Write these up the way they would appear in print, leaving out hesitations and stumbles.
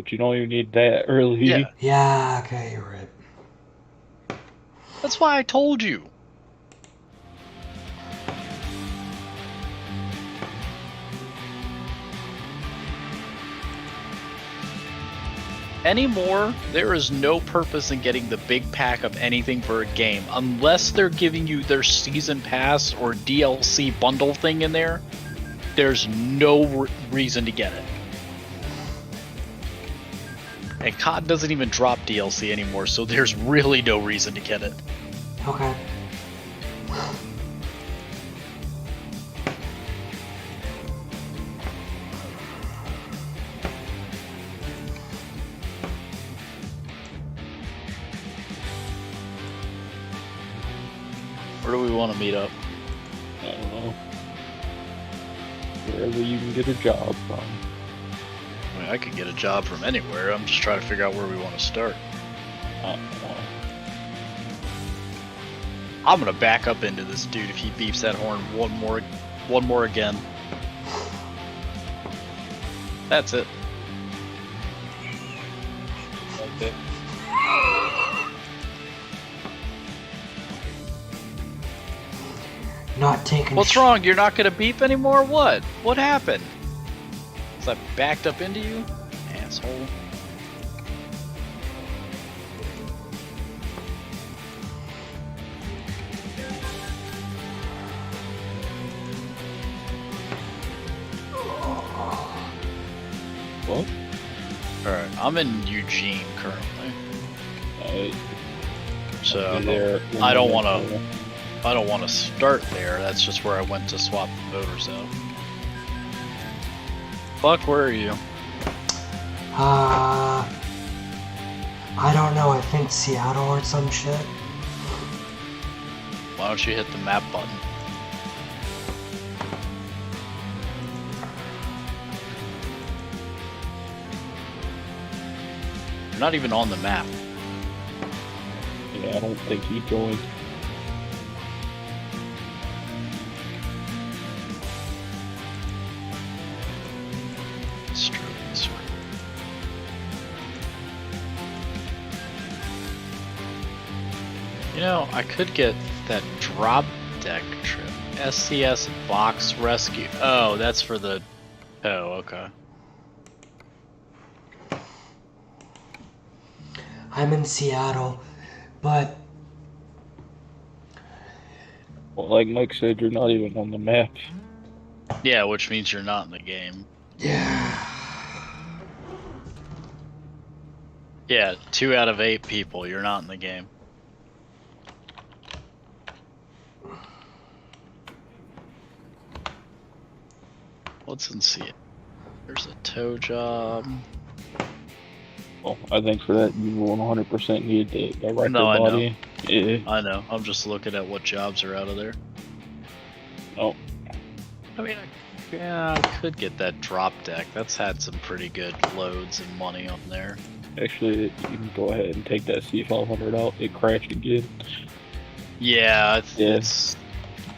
but you don't even need that early. Yeah. Yeah, okay, you're right. That's why I told you. Anymore, there is no purpose in getting the big pack of anything for a game unless they're giving you their season pass or DLC bundle thing in there. There's no reason to get it. And COD doesn't even drop DLC anymore, so there's really no reason to get it. Okay. Where do we want to meet up? I don't know. Wherever you can get a job from. I mean, I could get a job from anywhere. I'm just trying to figure out where we want to start. I don't know. I'm gonna back up into this dude if he beeps that horn one more again. That's it. Like that. Not taking. What's wrong? You're not gonna beep anymore? What? What happened? Was I backed up into you? Asshole. What? Alright, I'm in Eugene currently. So I don't wanna start there, that's just where I went to swap the voters out. Fuck, where are you? I don't know. I think Seattle or some shit. Why don't you hit the map button? You're not even on the map. Yeah, I don't think he joined. It's true, it's true. You know, I could get that drop deck trip. SCS box rescue. Oh, that's for the... Oh, okay. I'm in Seattle, but Well, like Mike said, you're not even on the map. Yeah, which means you're not in the game. yeah. Yeah, 2 out of 8 people, you're not in the game. What's in C? There's a tow job. Well, I think for that you 100% need the director No, I know. body. Yeah. I know, I'm just looking at what jobs are out of there. Oh, I mean, yeah, I could get that drop deck. That's had some pretty good loads and money on there. actually, you can go ahead and take that C500 out. It crashed again. Yeah, Yeah. it's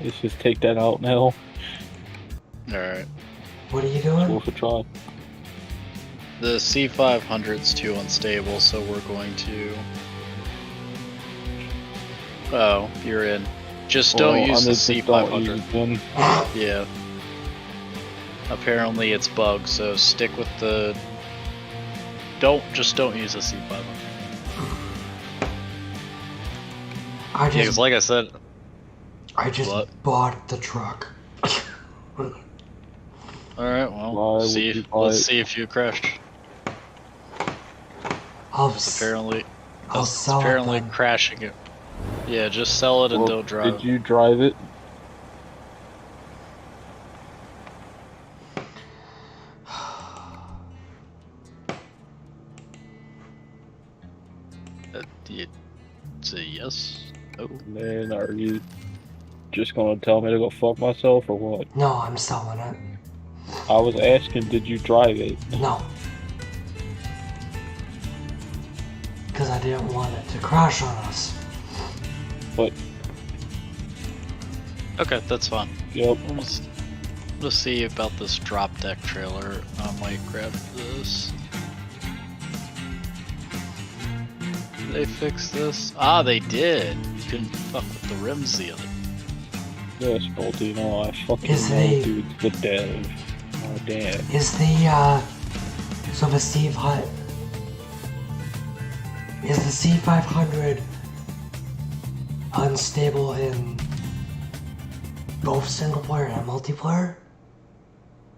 Let's just take that out now. alright. What are you It's doing? worth a try. The C500's too unstable, so we're going to... Oh, you're in. Just don't Well, use the just don't C500. use them. Yeah. Apparently it's bugged, so stick with the... Just don't use the C500. I Yeah, 'cause just like I said... What? bought the truck. Alright, well, Why would let's you buy see it? if you crashed. I'll Apparently, that's sell apparently it then. crashing it. Yeah, just sell it and Well, don't drive. did you drive it? You say yes? Oh. Man, are you just gonna tell me to go fuck myself or what? No, I'm selling it. I was asking, did you drive it? No. Because I didn't want it to crash on us. But, Okay, that's fine. yep. Let's see about this drop deck trailer. I might grab this. they fix this? Ah, they did. You couldn't fuck with the rims the other. Yes, Bolty, no, I fucking Is know, the- dude. The dev. Oh, damn. Is the, so the is the C500 unstable in both single player and multiplayer?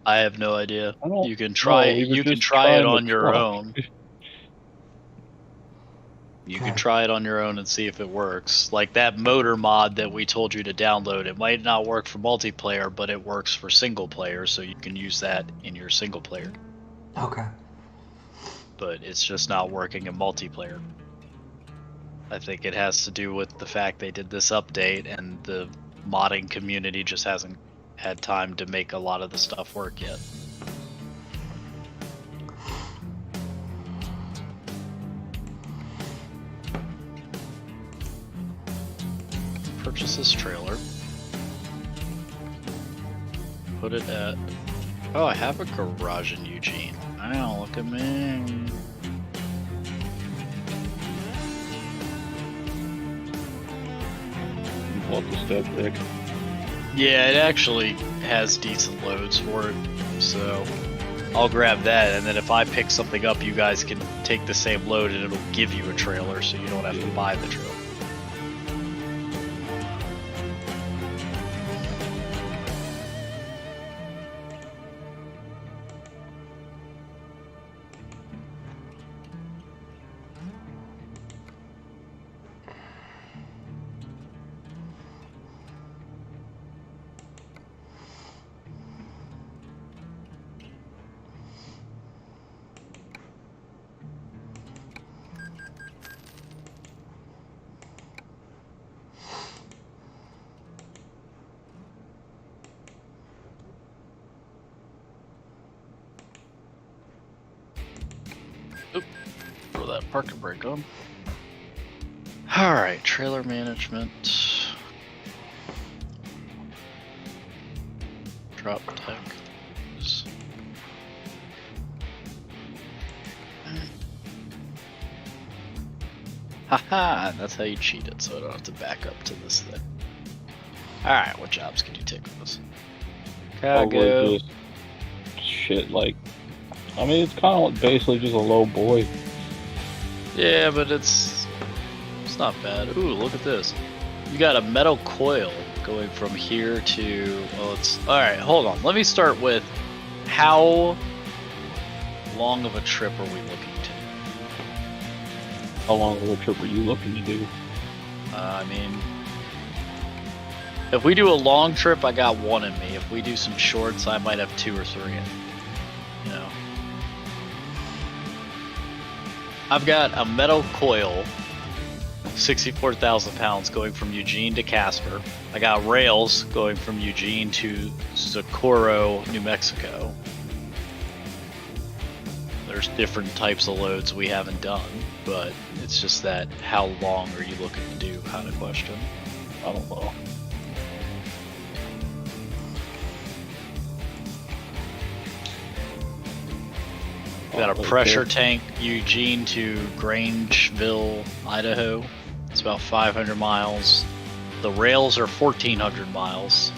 I have no idea. I don't You can try. know, we were You can just try it trying on the your truck. own. You can Okay. try it on your own and see if it works. Like that motor mod that we told you to download, it might not work for multiplayer, but it works for single player, so you can use that in your single player. Okay. But it's just not working in multiplayer. I think it has to do with the fact they did this update and the modding community just hasn't had time to make a lot of the stuff work yet. Purchase this trailer. Put it at... Oh, I have a garage in Eugene. Wow, look at me. What the step pick? Yeah, it actually has decent loads for it, so I'll grab that, and then if I pick something up, you guys can take the same load and it'll give you a trailer, so you don't have to buy the trailer. Throw that parking brake on. Alright, trailer management. Drop tech. Haha, that's how you cheat it, so I don't have to back up to this thing. Alright, what jobs can you take with this? Cargo. Probably just shit like. I mean, it's kind of basically just a low boy. Yeah, but it's not bad. Ooh, look at this. You got a metal coil going from here to... Well, it's... Alright, hold on. Let me start with how long of a trip are we looking to? How long of a trip are you looking to do? I mean... If we do a long trip, I got one in me. If we do some shorts, I might have 2 or 3 in me. You know. I've got a metal coil, 64,000 pounds, going from Eugene to Casper. I got rails going from Eugene to Socorro, New Mexico. There's different types of loads we haven't done, but it's just that how long are you looking to do kind of question. I don't know. Got a Okay. pressure tank, Eugene to Grangeville, Idaho. It's about 500 miles. The rails are 1,400 miles.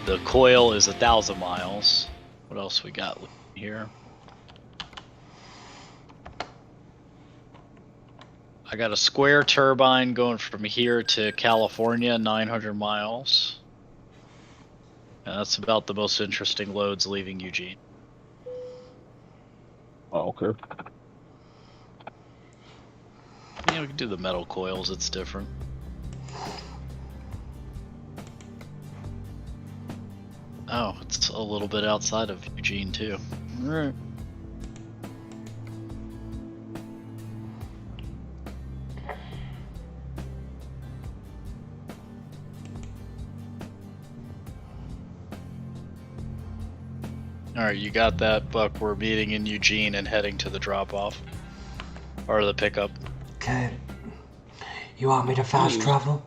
The coil is 1,000 miles. What else we got here? I got a square turbine going from here to California, 900 miles. And that's about the most interesting loads leaving Eugene. Oh, okay. Yeah, we can do the metal coils, it's different. Oh, it's a little bit outside of Eugene too. Alright. Alright, you got that, Buck. We're meeting in Eugene and heading to the drop-off. Or the pickup. Okay. You want me to fast Please. travel?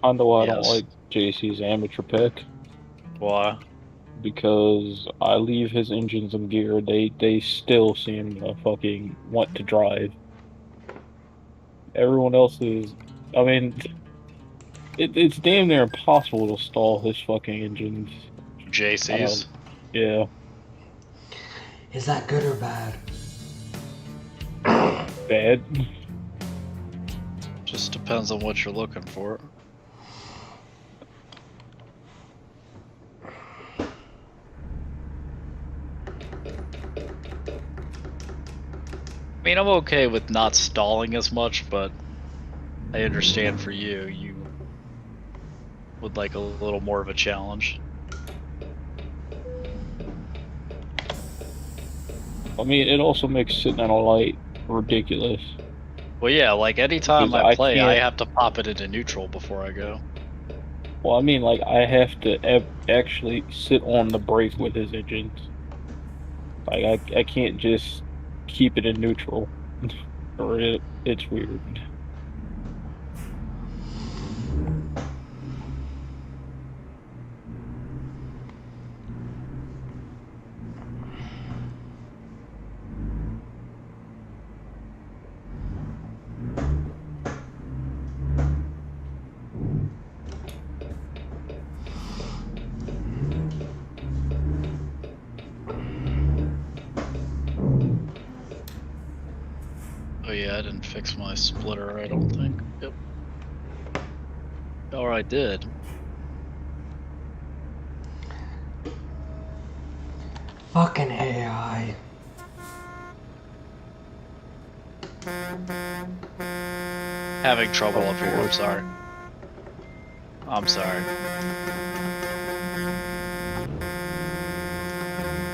Kinda why I don't Yes. like JC's amateur pick. Why? Because I leave his engines in gear, they still seem to fucking want to drive. everyone else is. I mean, it's damn near impossible to stall his fucking engines. JC's. Yeah, Is that good or bad? bad. Just depends on what you're looking for. I mean, I'm okay with not stalling as much, but I understand for you, you would like a little more of a challenge. I mean, it also makes sitting at a light ridiculous. Well, yeah, like anytime Because I I play, I can't- have to pop it into neutral before I go. Well, I mean, like I have to actually sit on the brake with his engines. Like I can't just keep it in neutral, or it's weird. Oh yeah, I didn't fix my splitter, I don't think. Yep. Or I did. Fucking AI. Having trouble up here, I'm sorry. I'm sorry.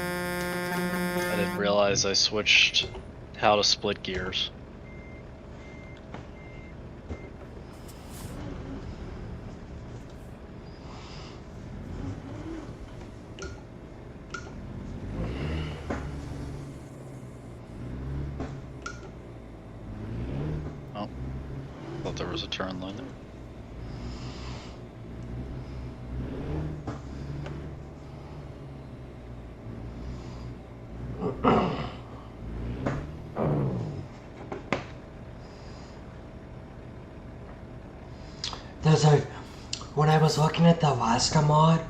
I didn't realize I switched how to split gears. Oh, thought there was a turn lane there. There's a. When I was looking at the Alaska mod,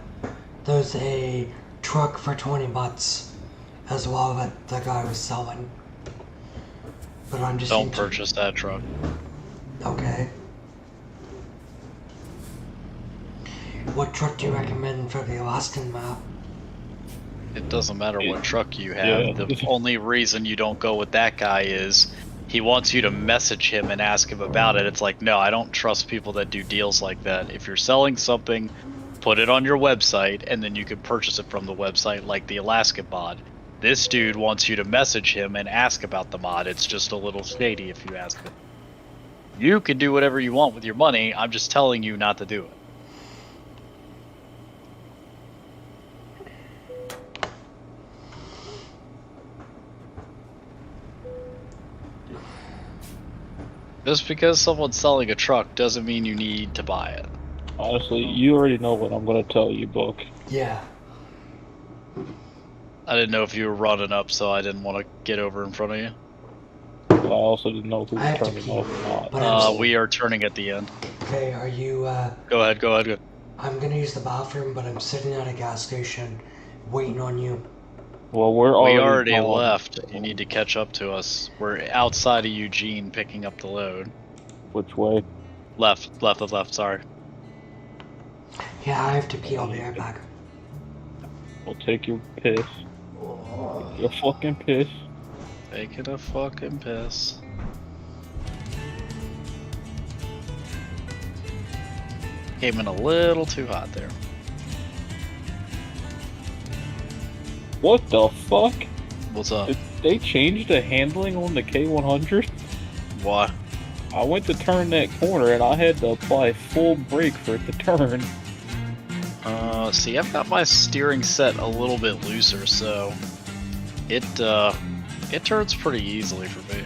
there's a truck for 20 bucks as well that the guy was selling. But I'm just. Don't purchase that truck. Okay. What truck do you recommend for the Alaskan map? It doesn't matter what truck you have. Yeah. The only reason you don't go with that guy is he wants you to message him and ask him about it. It's like, no, I don't trust people that do deals like that. If you're selling something, put it on your website, and then you can purchase it from the website, like the Alaska mod. This dude wants you to message him and ask about the mod. It's just a little shady if you ask him. You can do whatever you want with your money. I'm just telling you not to do it. Just because someone's selling a truck doesn't mean you need to buy it. Honestly, you already know what I'm gonna tell you, Book. Yeah. I didn't know if you were running up, so I didn't want to get over in front of you. But I also didn't know who I have was to turning pee, off or not. but We are turning at the end. Okay, are you, Go ahead, go ahead, go ahead. I'm gonna use the bathroom, but I'm sitting at a gas station waiting on you. Well, we're We already already gone. left. You need to catch up to us. We're outside of Eugene picking up the load. Which way? Left, sorry. Yeah, I have to pee. I'll be right back. Well, take your piss. Your fucking piss. Taking a fucking piss. Came in a little too hot there. What the fuck? What's up? Did they changed the handling on the K100? What? I went to turn that corner and I had to apply full brake for it to turn. See, I've got my steering set a little bit looser, so it turns pretty easily for me.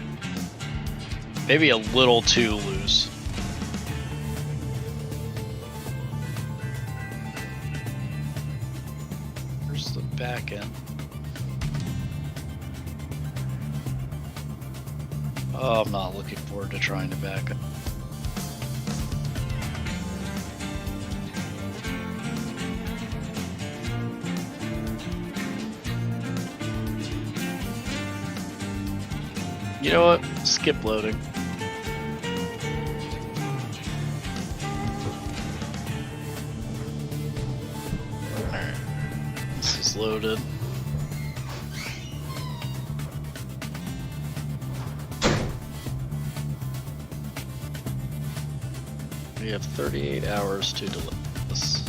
Maybe a little too loose. Where's the back end? Oh, I'm not looking forward to trying to back up. You know what? Skip loading. Alright. This is loaded. We have 38 hours to deliver this.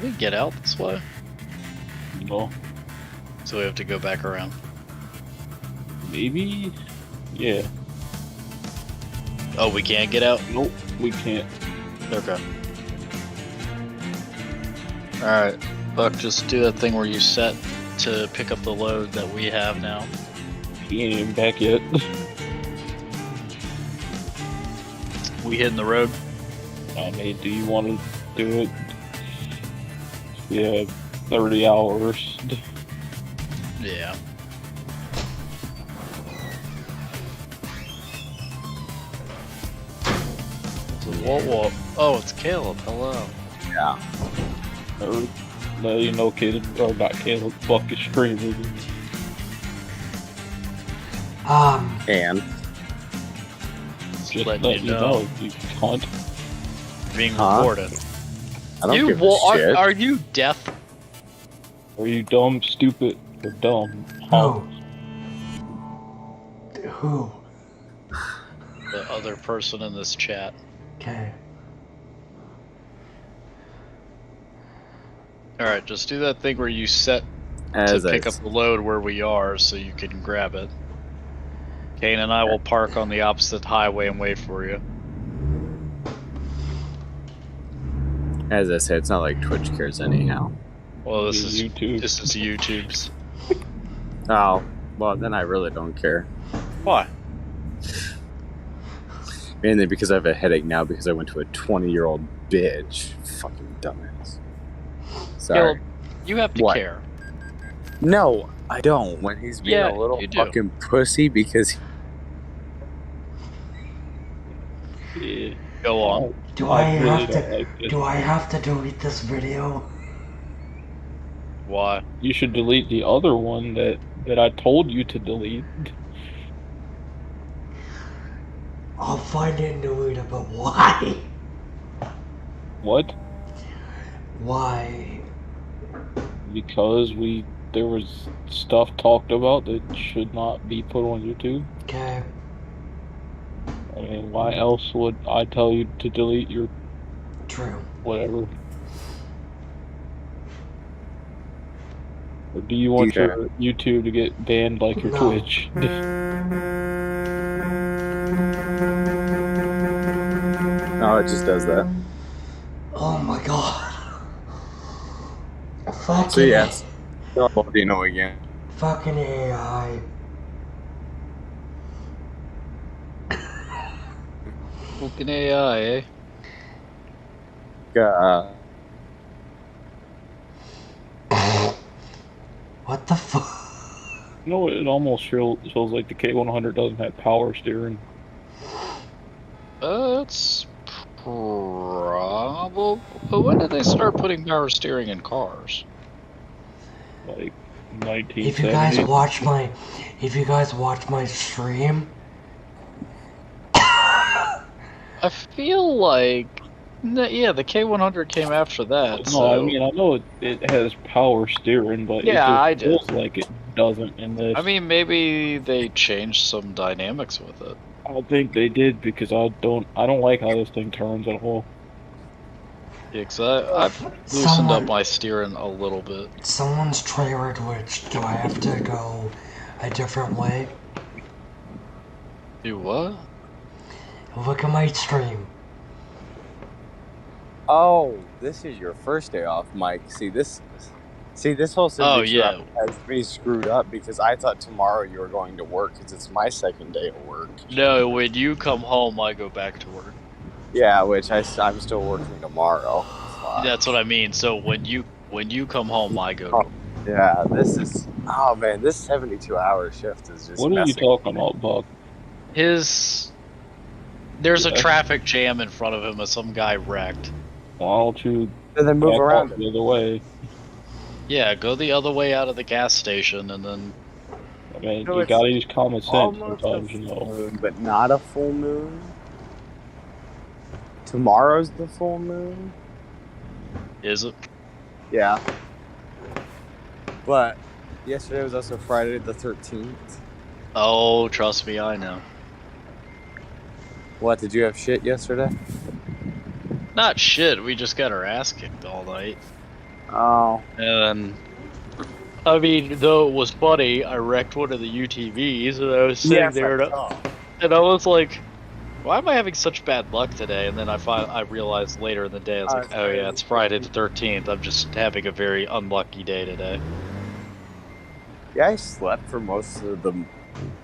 We get out this way, No, so we have to go back around. maybe. Yeah. Oh, we can't get out? Nope. We can't. Okay. Alright, Buck, just do that thing where you set to pick up the load that we have now. He ain't even back yet. We hitting the road? I mean, do you want to do it? Yeah, 30 hours. Yeah. Whoa. Oh, it's Caleb. Hello. Yeah. Or, no, you know, Caleb, or not Caleb, fuck is streaming. And Just letting let you know. you cunt. Being Huh? recorded. I don't You give a shit. are you deaf? Are you dumb, stupid, or dumb? Huh? Who? The other person in this chat. Okay. Alright, just do that thing where you set As to I pick up the load where we are so you can grab it. Kane and I will park on the opposite highway and wait for you. As I said, it's not like Twitch cares anyhow. Well, this is YouTube. This is YouTube's. Oh, well, then I really don't care. Why? Mainly because I have a headache now because I went to a 20-year-old bitch. Fucking dumbass. Sorry. Caleb, you have to What? care. No, I don't. When he's being Yeah, a little you do. fucking pussy because Yeah. Go on. Do I really have don't to? like this. Do I have to delete this video? Why? You should delete the other one that I told you to delete. I'll find it and delete it, but why? What? Why? Because there was stuff talked about that should not be put on YouTube. Okay. I mean, why else would I tell you to delete your True. whatever? Or do you want Okay. your YouTube to get banned like your No. Twitch? no, it just does that. Oh my god. Fucking, So yes, Dino again. fucking AI. Fucking AI, eh? What the fuck? You know, it almost feels like the K100 doesn't have power steering. It's probably. But when did they start putting power steering in cars? Like If you guys 1970. watch my stream, I feel like. Yeah, the K100 came after that. No, so. I mean, I know it has power steering, but Yeah, I it do. just feels like it doesn't in this. I mean, maybe they changed some dynamics with it. I don't think they did because I don't like how this thing turns at all. Yeah, 'cause I've loosened up someone, my steering a little bit. someone's trailer glitched. Do I have to go a different way? Do what? Look at my stream. Oh, this is your first day off, Mike. See this whole Oh, subject yeah. has me screwed up because I thought tomorrow you were going to work because it's my second day of work. No, when you come home, I go back to work. Yeah, which I'm still working tomorrow. Fuck. That's what I mean. So when you come home, I go to work. Yeah, this 72-hour shift is just What are you messing. talking about, Buck? There's a traffic jam in front of him as some guy wrecked. Why don't you And then move back around. off the other way? Yeah, go the other way out of the gas station and then... I mean, No, you it's gotta use common sense Almost sometimes, a you full know. moon, but not a full moon. Tomorrow's the full moon. Is it? Yeah. But yesterday was also Friday the 13th. Oh, trust me, I know. What, did you have shit yesterday? Not shit, we just got our ass kicked all night. Oh. And I mean, though it was funny, I wrecked one of the UTVs and I was sitting there and I was like, why am I having such bad luck today? And then I realized later in the day, I was like, oh yeah, it's Friday the 13th. I'm just having a very unlucky day today. Yeah, I slept for most of the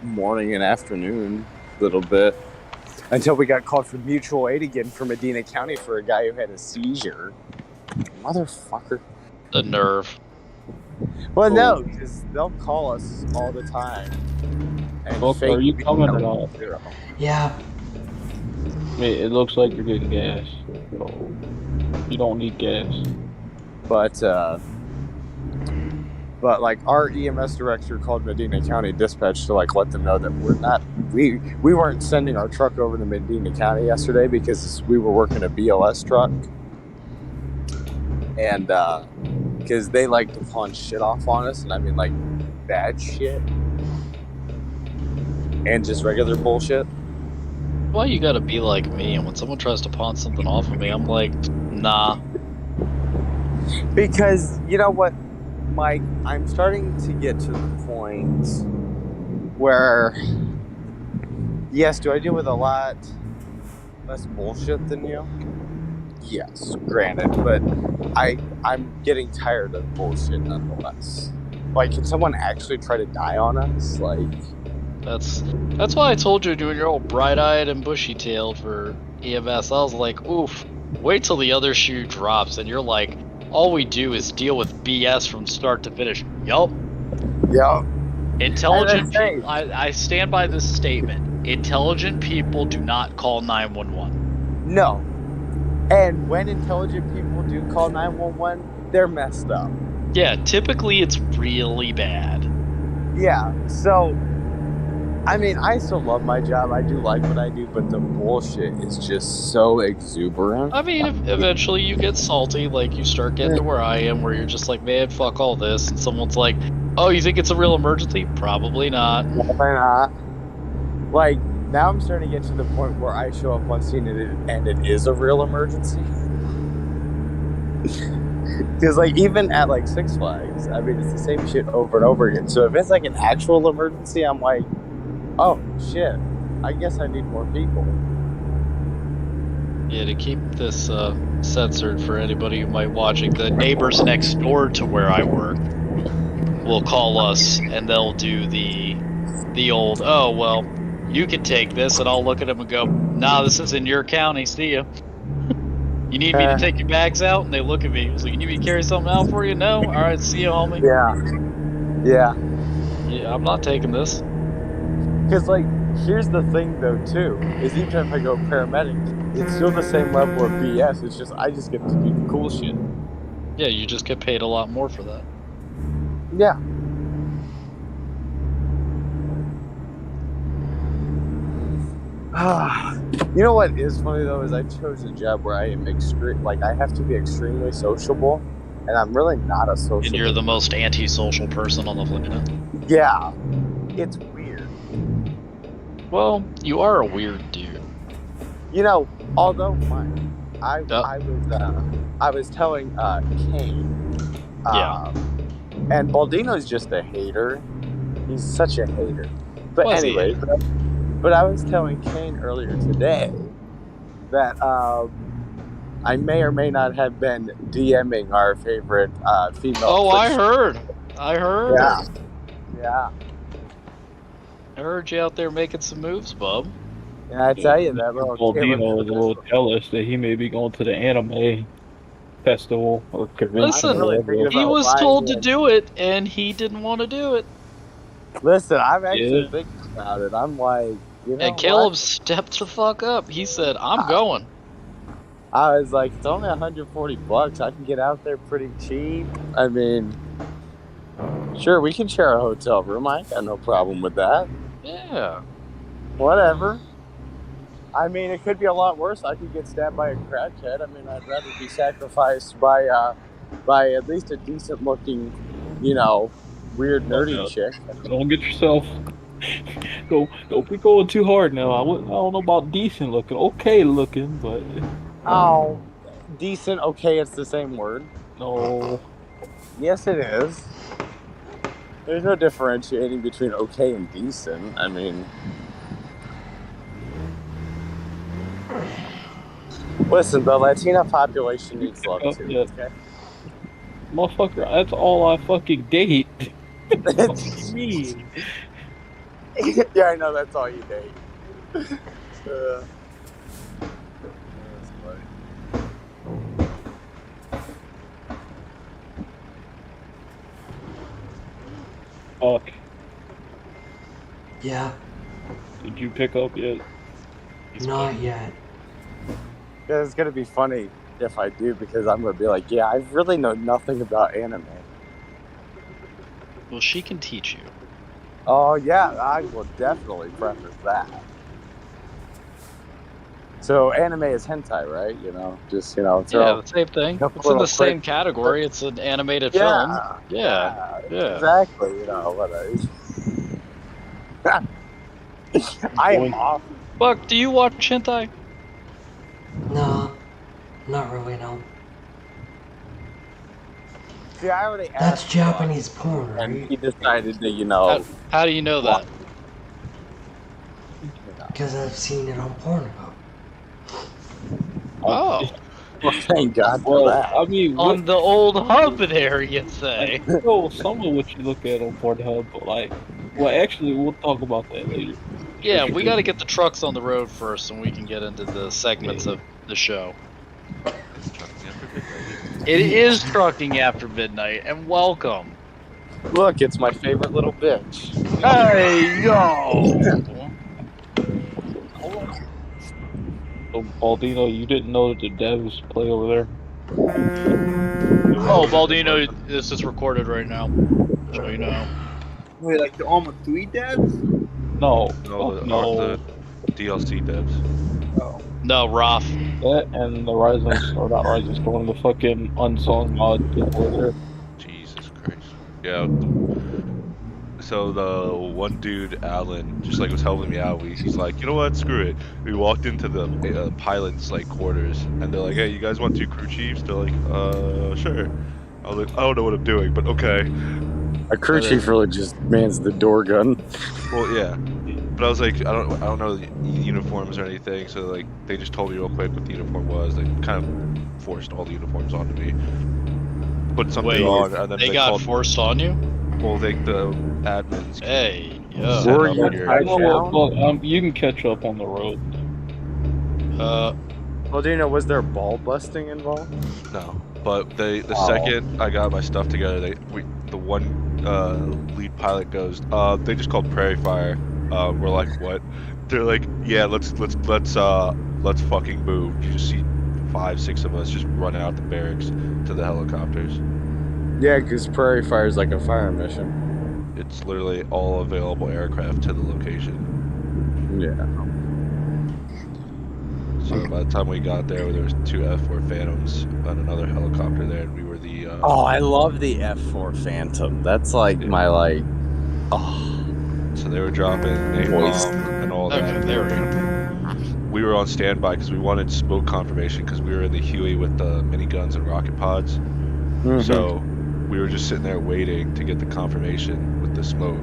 morning and afternoon a little bit. Until we got called for mutual aid again for Medina County for a guy who had a seizure. Motherfucker. The nerve. Well, no, because they'll call us all the time. And Buck, fake are you me coming out or of not? zero. Yeah, I mean, it looks like you're getting gas. So you don't need gas. But like our EMS director called Medina County Dispatch to like let them know that we weren't sending our truck over to Medina County yesterday because we were working a BLS truck, and because they like to pawn shit off on us, and I mean like bad shit and just regular bullshit. Why you gotta be like me? And when someone tries to pawn something off of me, I'm like, nah. Because you know what, Mike, I'm starting to get to the point where, yes, do I deal with a lot less bullshit than you? Yes, granted, but I'm getting tired of bullshit nonetheless. Like, can someone actually try to die on us? Like, That's why I told you when you're all bright-eyed and bushy-tailed for EMS. I was like, oof, wait till the other shoe drops and you're like, all we do is deal with BS from start to finish. Yup. yeah, Intelligent people, I stand by this statement. Intelligent people do not call 911. no. And when intelligent people do call 911, they're messed up. Yeah, typically it's really bad. Yeah, so, I mean, I still love my job. I do like what I do, but the bullshit is just so exuberant. I mean, eventually you get salty, like you start getting to where I am, where you're just like, man, fuck all this, and someone's like, oh, you think it's a real emergency? Probably not. Why not? Like, now I'm starting to get to the point where I show up on scene and it is a real emergency. Because, like, even at, like, Six Flags, I mean, it's the same shit over and over again. So if it's, like, an actual emergency, I'm like, oh, shit, I guess I need more people. Yeah, to keep this censored for anybody who might watching, the neighbors next door to where I work will call us and they'll do the old, oh, well, you can take this, and I'll look at them and go, nah, this is in your county, see ya. You need me to take your bags out? And they look at me, so you need me to carry something out for you? No? Alright, see ya, homie. Yeah. Yeah, I'm not taking this. Because, like, here's the thing, though, too, is even if I go paramedic, it's still the same level of BS. It's just, I just get to do the cool shit. Yeah, you just get paid a lot more for that. Yeah. You know what is funny though is I chose a job where I am I have to be extremely sociable, and I'm really not a social. And you're the most antisocial person on the planet. Yeah, it's weird. Well, you are a weird dude. You know, although I was telling Kane, Yeah. and Baldino's just a hater. He's such a hater. But Was he? anyway, But I was telling Kane earlier today that I may or may not have been DMing our favorite female. Oh, I Twitch- heard. I heard. Yeah. Yeah. I heard you out there making some moves, bub. And I tell you that little Baldino was a little Caleb- jealous that he may be going to the anime festival or convention. Listen, or whatever. thinking He about was buying told to it. do it, and he didn't want to do it. Listen, I'm actually Yeah. thinking about it. I'm like, you know And Caleb stepped the fuck up. He said, "I'm going." I was like, it's only $140. I can get out there pretty cheap. I mean, sure, we can share a hotel room. I ain't got no problem with that. Yeah. Whatever. I mean, it could be a lot worse. I could get stabbed by a crackhead. I mean, I'd rather be sacrificed by at least a decent looking, weird nerdy chick. Don't get yourself. Don't be going too hard now. I don't know about decent looking. Okay looking, but Oh, decent. Okay, it's the same word. no. Yes, it is. There's no differentiating between okay and decent. I mean, listen, the Latina population needs love too. Yeah. Okay. Motherfucker, that's all I fucking date. It's Me. yeah, I know that's all you date. That's funny. Fuck. Yeah, Did you pick up yet? not yet. Yeah, it's gonna be funny if I do because I'm gonna be like, yeah, I really know nothing about anime. Well, she can teach you. Oh yeah, I will definitely preface that. So anime is hentai, right? Just Yeah, throw. the same thing. Couple It's in the little same quick- category. It's an animated film. Yeah. Yeah. Exactly. What I am off. Buck, do you watch hentai? No, not really, no. See, I already That's asked Japanese porn, and right? he decided to, How do you know that? Because I've seen it on Pornhub. Oh, well, thank God for Well, that. I mean, on the old hub there, you say? I know some of what you look at on Pornhub, but actually, we'll talk about that later. Yeah, we got to get the trucks on the road first, and we can get into the segments of the show. It is trucking after midnight, and welcome. Look, it's my favorite little bitch. Hey yo! So, Baldino, you didn't know that the devs play over there? Oh, Baldino, this is recorded right now. So you know. Wait, like the Alma 3 devs? No. No, fuck the, no. the DLC devs. No, Roth. That and the Rising, or not Rising Storm, the fucking unsung mod people over there. Jesus Christ. Yeah. So the one dude, Alan, just was helping me out. He's like, you know what? Screw it. We walked into the pilot's quarters, and they're like, hey, you guys want 2 crew chiefs? They're like, sure. I was like, I don't know what I'm doing, but okay. A crew chief really just mans the door gun. Well, yeah. But I was like, I don't know the uniforms or anything, so they just told me real quick what the uniform was. They kind of forced all the uniforms onto me. Put something Wait, on, and then They got called. forced on you? Well, the admins. Hey, Set yo. Were up you here. tied You know down? what, fuck, you can catch up on the road. Well, do you know, was there ball busting involved? No, but the Oh. second I got my stuff together, the one lead pilot goes, they just called Prairie Fire. We're like, what? They're like, yeah, let's fucking move. You just see 5-6 of us just running out the barracks to the helicopters. Yeah, because Prairie Fire is like a fire mission. It's literally all available aircraft to the location. Yeah. So by the time we got there was 2 F-4 Phantoms and another helicopter there, and we were the. Oh, I love the F4 Phantom. That's like my oh. So they were dropping Voice. napalm and all Okay, that. there we go. We were on standby because we wanted smoke confirmation because we were in the Huey with the miniguns and rocket pods. Mhm. So we were just sitting there waiting to get the confirmation with the smoke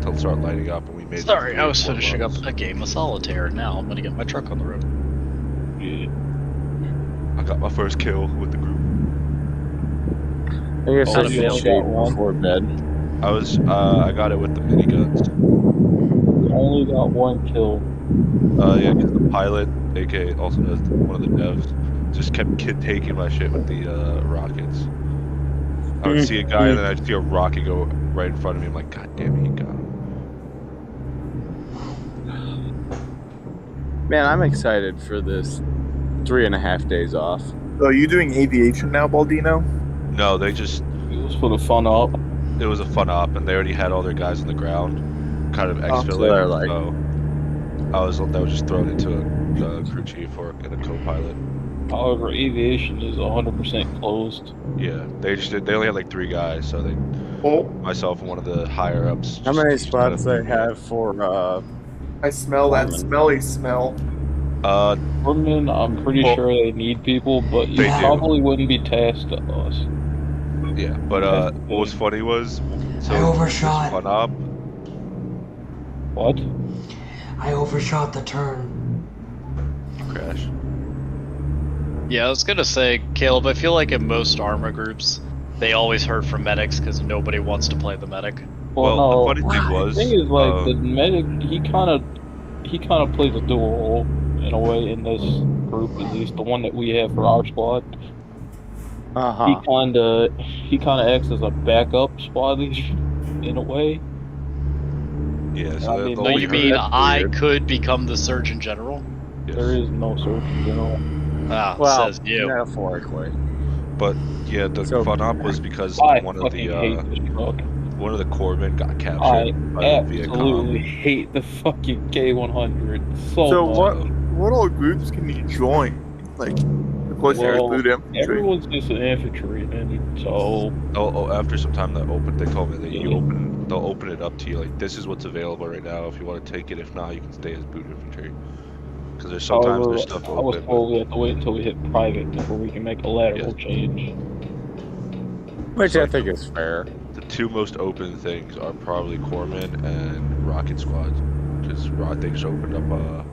to start lighting up, and we made. Sorry, like I was 3 or 4 finishing up runs. a game of solitaire. Now I'm gonna get my truck on the road. Yeah. I got my first kill with the group. I guess Oh, I you should only shave got one? before bed. I got it with the miniguns. Only got one kill. Yeah, because the pilot, aka also knows one of the devs, just kept taking my shit with the rockets. I would see a guy and then I'd see a rocket go right in front of me. I'm like, God damn it, he got him. Man, I'm excited for this 3.5 days off. So are you doing aviation now, Baldino? No, they just, It was for the fun up. it was a fun op, and they already had all their guys on the ground, kind of so exfilling. they're like- So that was just thrown into a crew chief or and a co-pilot. However, aviation is 100% closed. Yeah, they only had like 3 guys, so Oh, myself and one of the higher ups. How just many set spots up they have for I smell that Foreman. smelly smell. Foreman, I'm pretty Well, sure they need people, but you they do. probably wouldn't be tasked to us. Yeah, but what was funny was so I this overshot. fun op. What? I overshot the turn. Crash. Yeah, I was gonna say, Caleb, I feel like in most armor groups, they always hurt from medics because nobody wants to play the medic. Well, no, the funny thing Wow. the was, thing is, like, the medic, he kind of plays a dual role in a way in this group, at least the one that we have for our squad. He kind of acts as a backup squad leader in a way. yeah. So I the mean, So only you hurt- mean that's I weird. could become the Surgeon General? yes. There is no surgeon general. Ah, well, says you. metaphorically. But yeah, the So- fun op was because I one of fucking the hate this truck. one of the corpsmen got I captured by the Vietcong. absolutely hate the fucking K100 so So much. what all groups can you join? Like, of course, there's Well, boot infantry. Everyone's just an infantryman, so After some time they told me that they'll open it up to you. Like, this is what's available right now. If you want to take it, if not, you can stay as boot infantry. Because there's sometimes however, there's stuff I was open. told we have to wait until we hit private before we can make a lateral change. Which I think is fair. The 2 most open things are probably corpsmen and rocket squads. Because they just opened up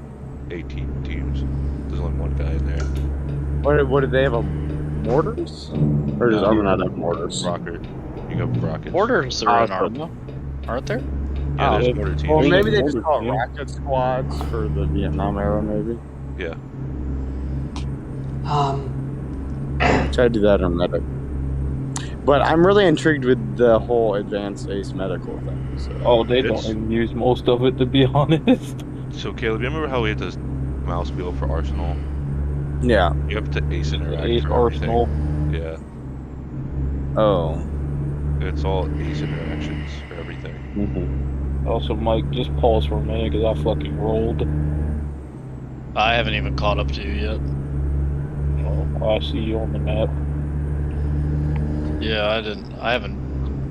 18 teams. There's only 1 guy in there. What did they have? Mortars? Or does No. Armor not have mortars? Rocket. You got rockets. Orders are in so- armor, aren't there? Yeah, there's Oh, mortar teams. Well, Yeah, maybe they just mortars, call it yeah. rocket squads for the Vietnam era, maybe. Yeah. Try to do that on medic. But I'm really intrigued with the whole advanced ace medical thing. So. Oh, they It's- don't even use most of it, to be honest. So, Caleb, you remember how we had this mouse wheel for Arsenal? Yeah. You have to ace interact Ace for everything. Arsenal. Yeah. Oh. It's all ace interactions for everything. Mm-hmm. Also, Mike, just pause for a minute because I fucking rolled. I haven't even caught up to you yet. Oh, I see you on the map. Yeah, I haven't.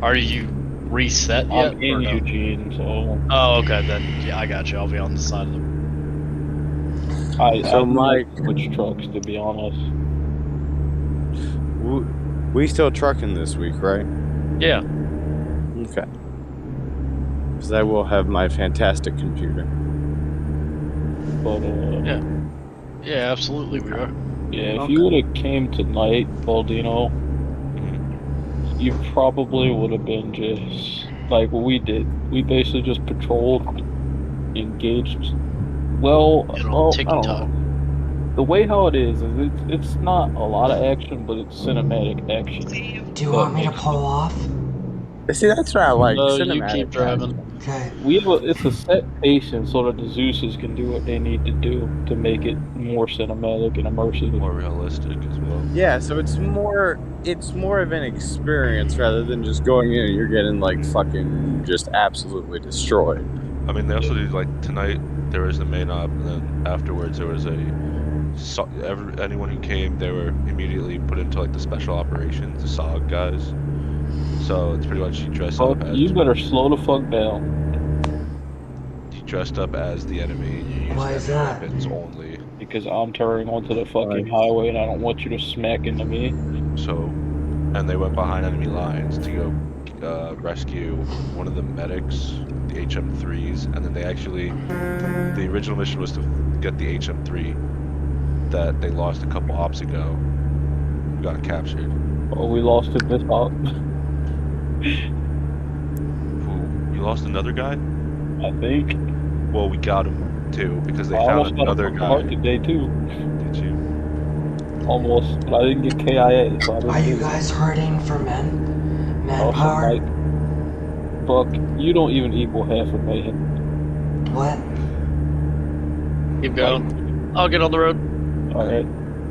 Are you reset yet? I'm in or no? Eugene, so Oh, okay, then yeah, I got you. I'll be on the side of the. I So, do like Mike- switch trucks, to be honest. We still trucking this week, right? Yeah. Okay. Because I will have my fantastic computer. But Yeah, absolutely we are. yeah, if you would have came tonight, Baldino, you probably would have been just like what we did. We basically just patrolled, engaged. Well, Good old I don't ticky-tock. know. The way how it is it's not a lot of action, but it's cinematic action. Do you want me to pull off? See, that's what I like. No, you cinematic keep driving. action. Okay. It's a set pacing so that the Zeus's can do what they need to do to make it more cinematic and immersive. More realistic as well. Yeah, so it's more of an experience rather than just going in and you're getting like fucking just absolutely destroyed. I mean, they also do, like, tonight there was the main op, and then afterwards there was anyone who came, they were immediately put into, like, the special operations, the SOG guys. So it's pretty much you dress Oh, up as you better slow the fuck down. you dressed up as the enemy. And you use Why is enemy that? weapons only. Because I'm turning onto the fucking Right. highway and I don't want you to smack into me. So, and they went behind enemy lines to go rescue one of the medics, the HM3s, and then they actually, the original mission was to get the HM3 that they lost a couple ops ago. We got captured. Oh, we lost it this op. Who? You lost another guy? I think. Well, we got him too because they I found almost got another a guy. heart today too. Did you? Almost, but I didn't get KIA. So I didn't Are you get it. guys hurting for Also, manpower? like, Buck, you don't even equal half a man. What? Keep going. I'll get on the road. All right.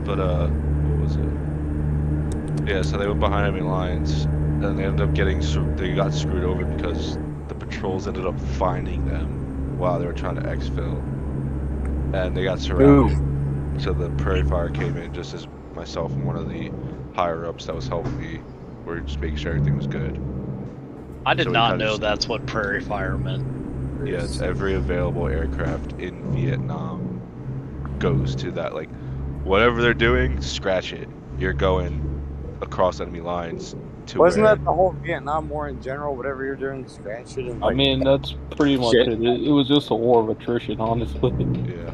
But what was it? Yeah, so they went behind enemy lines, and they ended up they got screwed over because the patrols ended up finding them while they were trying to exfil, and they got surrounded. So the Prairie Fire came in just as myself and one of the higher ups that was helping me were just making sure everything was good. I did So we not kinda know just- that's what Prairie Fire meant. Yeah, it's every available aircraft in Vietnam goes to that. Like, whatever they're doing, scratch it. You're going across enemy lines to Wasn't where... that the whole Vietnam War in general? Whatever you're doing, scratch it. And, I mean, that's pretty much Shit. it. It was just a war of attrition, honestly. Yeah.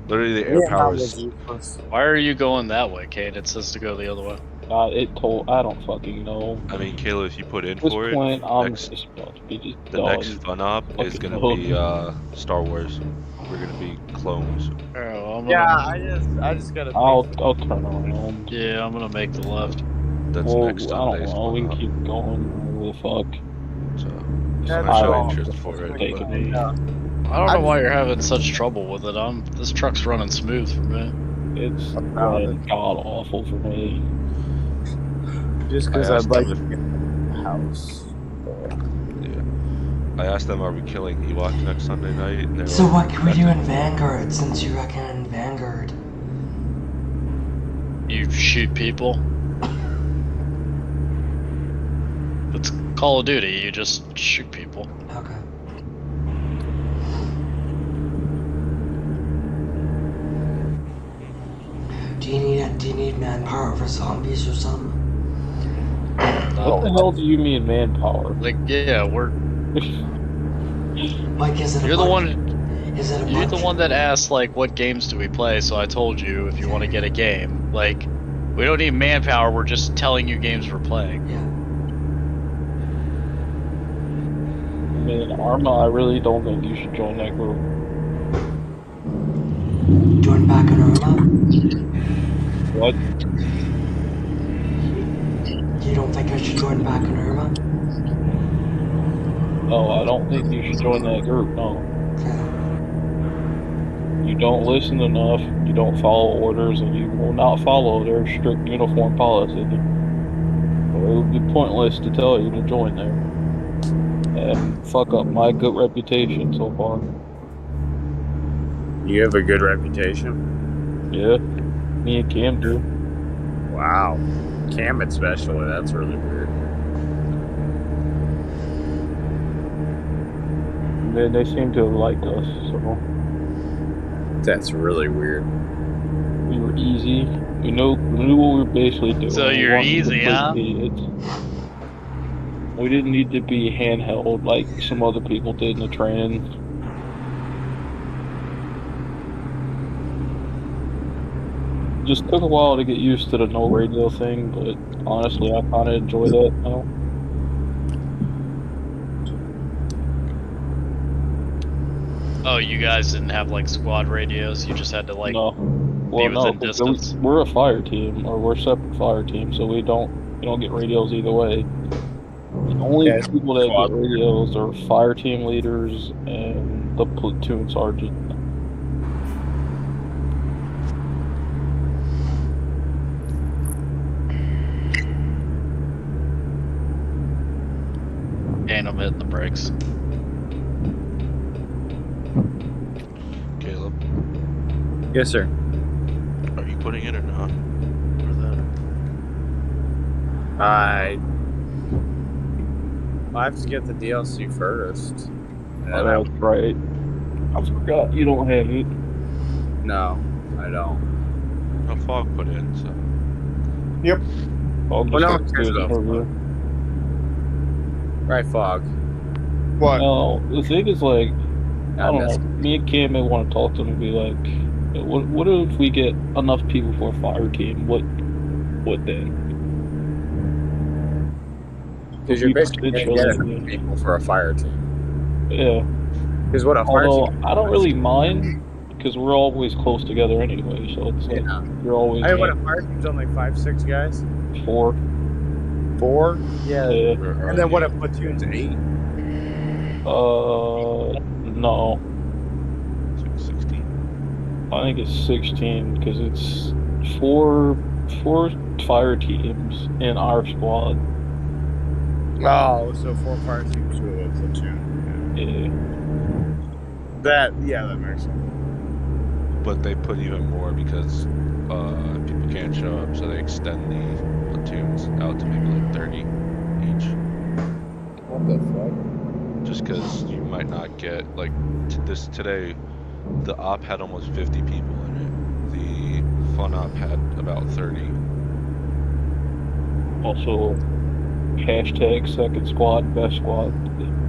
Literally, the air Vietnam power was is... useless. Why are you going that way, Kate? It says to go the other way. I don't fucking know. I mean, Kayla, if you put in At this for point, it, I'm next, just about to be just the dog. next fun op is Fucking gonna be Star Wars. We're gonna be clones. Oh, I'm gonna, Yeah, I just gotta. I'll turn around. yeah, I'm gonna make the left. That's Well, I next don't Sunday's know. We fun can op. keep going. Whatever the fuck. So, That's I show all. interest for it. Take but- it easy. Yeah. I don't know why you're having such trouble with it. This truck's running smooth for me. It's About it. god awful for me. Just because I I'd asked like them to get a house. Yeah. I asked them, are we killing Ewok next Sunday night? And they were So like, what can we do in Vanguard since you reckon in Vanguard? You shoot people. It's Call of Duty. You just shoot people. Okay. Do you need manpower for zombies or something? What the hell do you mean manpower? Like, yeah, we're. Like, is it a You're the bunch- one. Is it a You're the bunch- one that asked like, what games do we play? So I told you if you want to get a game. Like, we don't need manpower. We're just telling you games we're playing. Yeah. I mean, Arma, I really don't think you should join that group. Join back in Irma? What? You don't think I should join back in Irma? No, I don't think you should join that group, no. Okay. You don't listen enough, you don't follow orders, and you will not follow their strict uniform policy. So it would be pointless to tell you to join there. And fuck up my good reputation so far. You have a good reputation. Yeah, me and Cam do. Wow. Cam especially, that's really weird. They seem to have liked us, so That's really weird. we were easy. We knew what we were basically doing. So We you're wanted easy, to huh? complete it. We didn't need to be handheld like some other people did in the training. Just took a while to get used to the no radio thing, but honestly, I kind of enjoy that now. Oh, you guys didn't have like squad radios. You just had to like. No, well, no, within because distance. we're a fire team, or we're a separate fire team, so we don't get radios either way. The only Yeah, people that squad. get radios are fire team leaders and the platoon sergeant. And I'm hitting the brakes. Caleb, Yes, sir. are you putting it or not? For that? I have to get the DLC first. And Oh, then that's right. I forgot you don't have it. no, I don't. No, Fog put in, so. I'll Well, no just one cares do it about over. Right, Fog. What? No, the thing is like, I don't know. missed. Me and Cam may want to talk to him and be like, what if we get enough people for a fire team? What then? Because you're We basically going to get potentially- enough people for a fire team. Yeah. Because what a fire Although team. I don't really mind because we're always close together anyway. So it's like Yeah. you're always I mean, what a fire team's only 5-6 guys. 4. 4. Yeah. Yeah. And then what a platoon's 8. No, 16. I think it's 16 because it's four fire teams in our squad. Oh, so 4 fire teams with a platoon. Yeah. That makes sense. But they put even more because people can't show up, so they extend the platoons out to maybe like 30 each. What the fuck? Just because you might not get like today, the op had almost 50 people in it. The fun op had about 30. Also, hashtag second squad, best squad.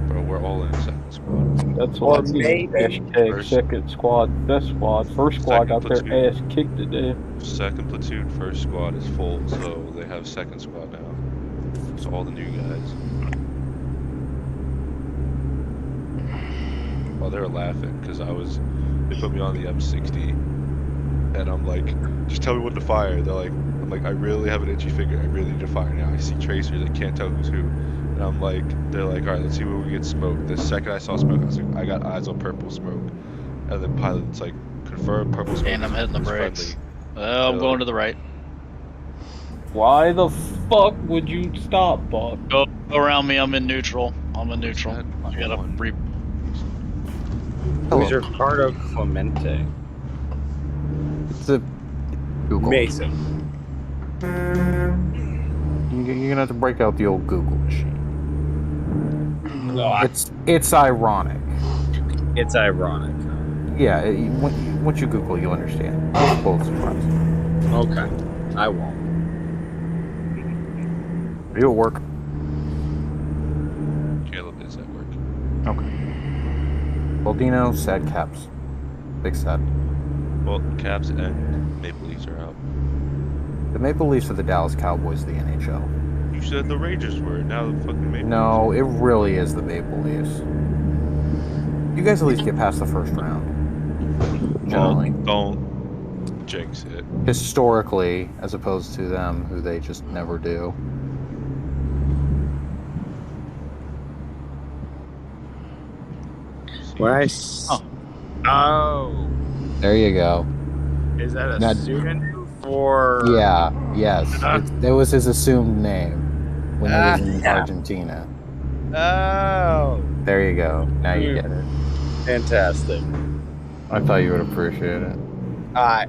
Bro, we're all in second squad. That's Or what I mean. maybe Hashtag first- second squad, best squad. First squad Second got their platoon. ass kicked today. Second platoon, first squad is full, so they have second squad now. It's all the new guys. Oh, they were laughing because they put me on the M60, and I'm like, just tell me when to fire. I'm like, I really have an itchy finger. I really need to fire now. I see tracers. I can't tell who's who. And I'm like, they're like, all right, let's see where we get smoke. The second I saw smoke, I was like, I got eyes on purple smoke. And then pilot's like, confirm purple smoke. And I'm hitting the is brakes. friendly. I'm going to the right. Why the fuck would you stop, Buck? Go around me. I'm in neutral. I'm in neutral. that? I gotta One. re. Who's Ricardo Clemente? It's a Google. Mason. You're gonna have to break out the old Google machine. No, It's ironic. It's ironic. Yeah, once you Google, you'll understand. Both sides. Okay. I won't. Are you at work? Caleb is at work. Okay. Baldino, sad caps. Big sad. Well, Caps and Maple Leafs are out. The Maple Leafs are the Dallas Cowboys of the NHL. You said the Rangers were. Now the fucking Maple No, it really is the Maple Leafs. You guys at least get past the first round. Leafs. Generally. Don't jinx it. Historically, as opposed to them, who they just never do. When I Oh. There you go. Is that a Now- pseudonym for? Yeah, yes. That was his assumed name when he was in Yeah. Argentina. Oh, There you go. Now you get it. fantastic. I thought you would appreciate it. I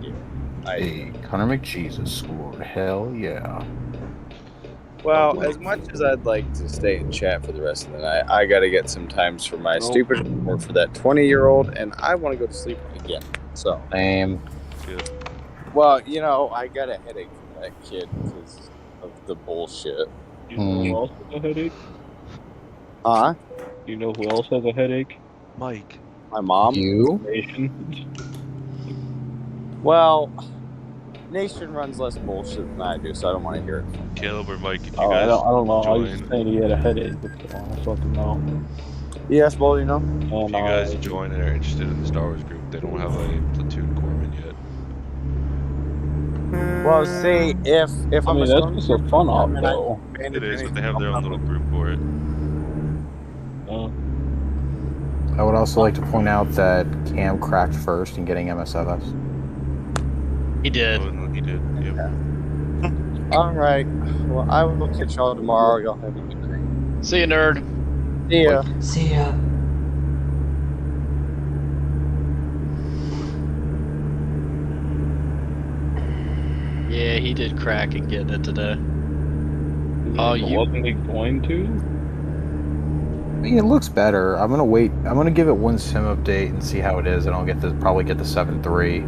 do. Hey, Connor McJesus scored. Hell yeah. Well, as much as I'd like to stay in chat for the rest of the night, I got to get some times for my stupid homework for that 20-year-old, and I want to go to sleep again. So, Same. Good. well, you know, I got a headache from that kid because of the bullshit. You know who else has a headache? Huh? You know who else has a headache? Mike. My mom? You? Nation. Well, Nation runs less bullshit than I do, so I don't want to hear it. Caleb or Mike, if you Oh, guys I don't know. I was join, just saying he had a headache. But I don't fucking know. Yes, well, you know. And, if you guys join and are interested in the Star Wars group, they don't have a platoon corpsman yet. Well, see, if I I'm mean, a that's just a fun op, and I- though. It is, but they have their own little group for it. I would also like to point out that Cam cracked first in getting MSFS. He did. Oh, he did. Yep. All right. Well, I will catch y'all tomorrow. Y'all have a good night. See you, nerd. See ya. See ya. Yeah, he did crack and getting it today. Oh, you- wasn't he going to? I mean, it looks better. I'm gonna wait. I'm gonna give it one sim update and see how it is, and I'll probably get the 7.3.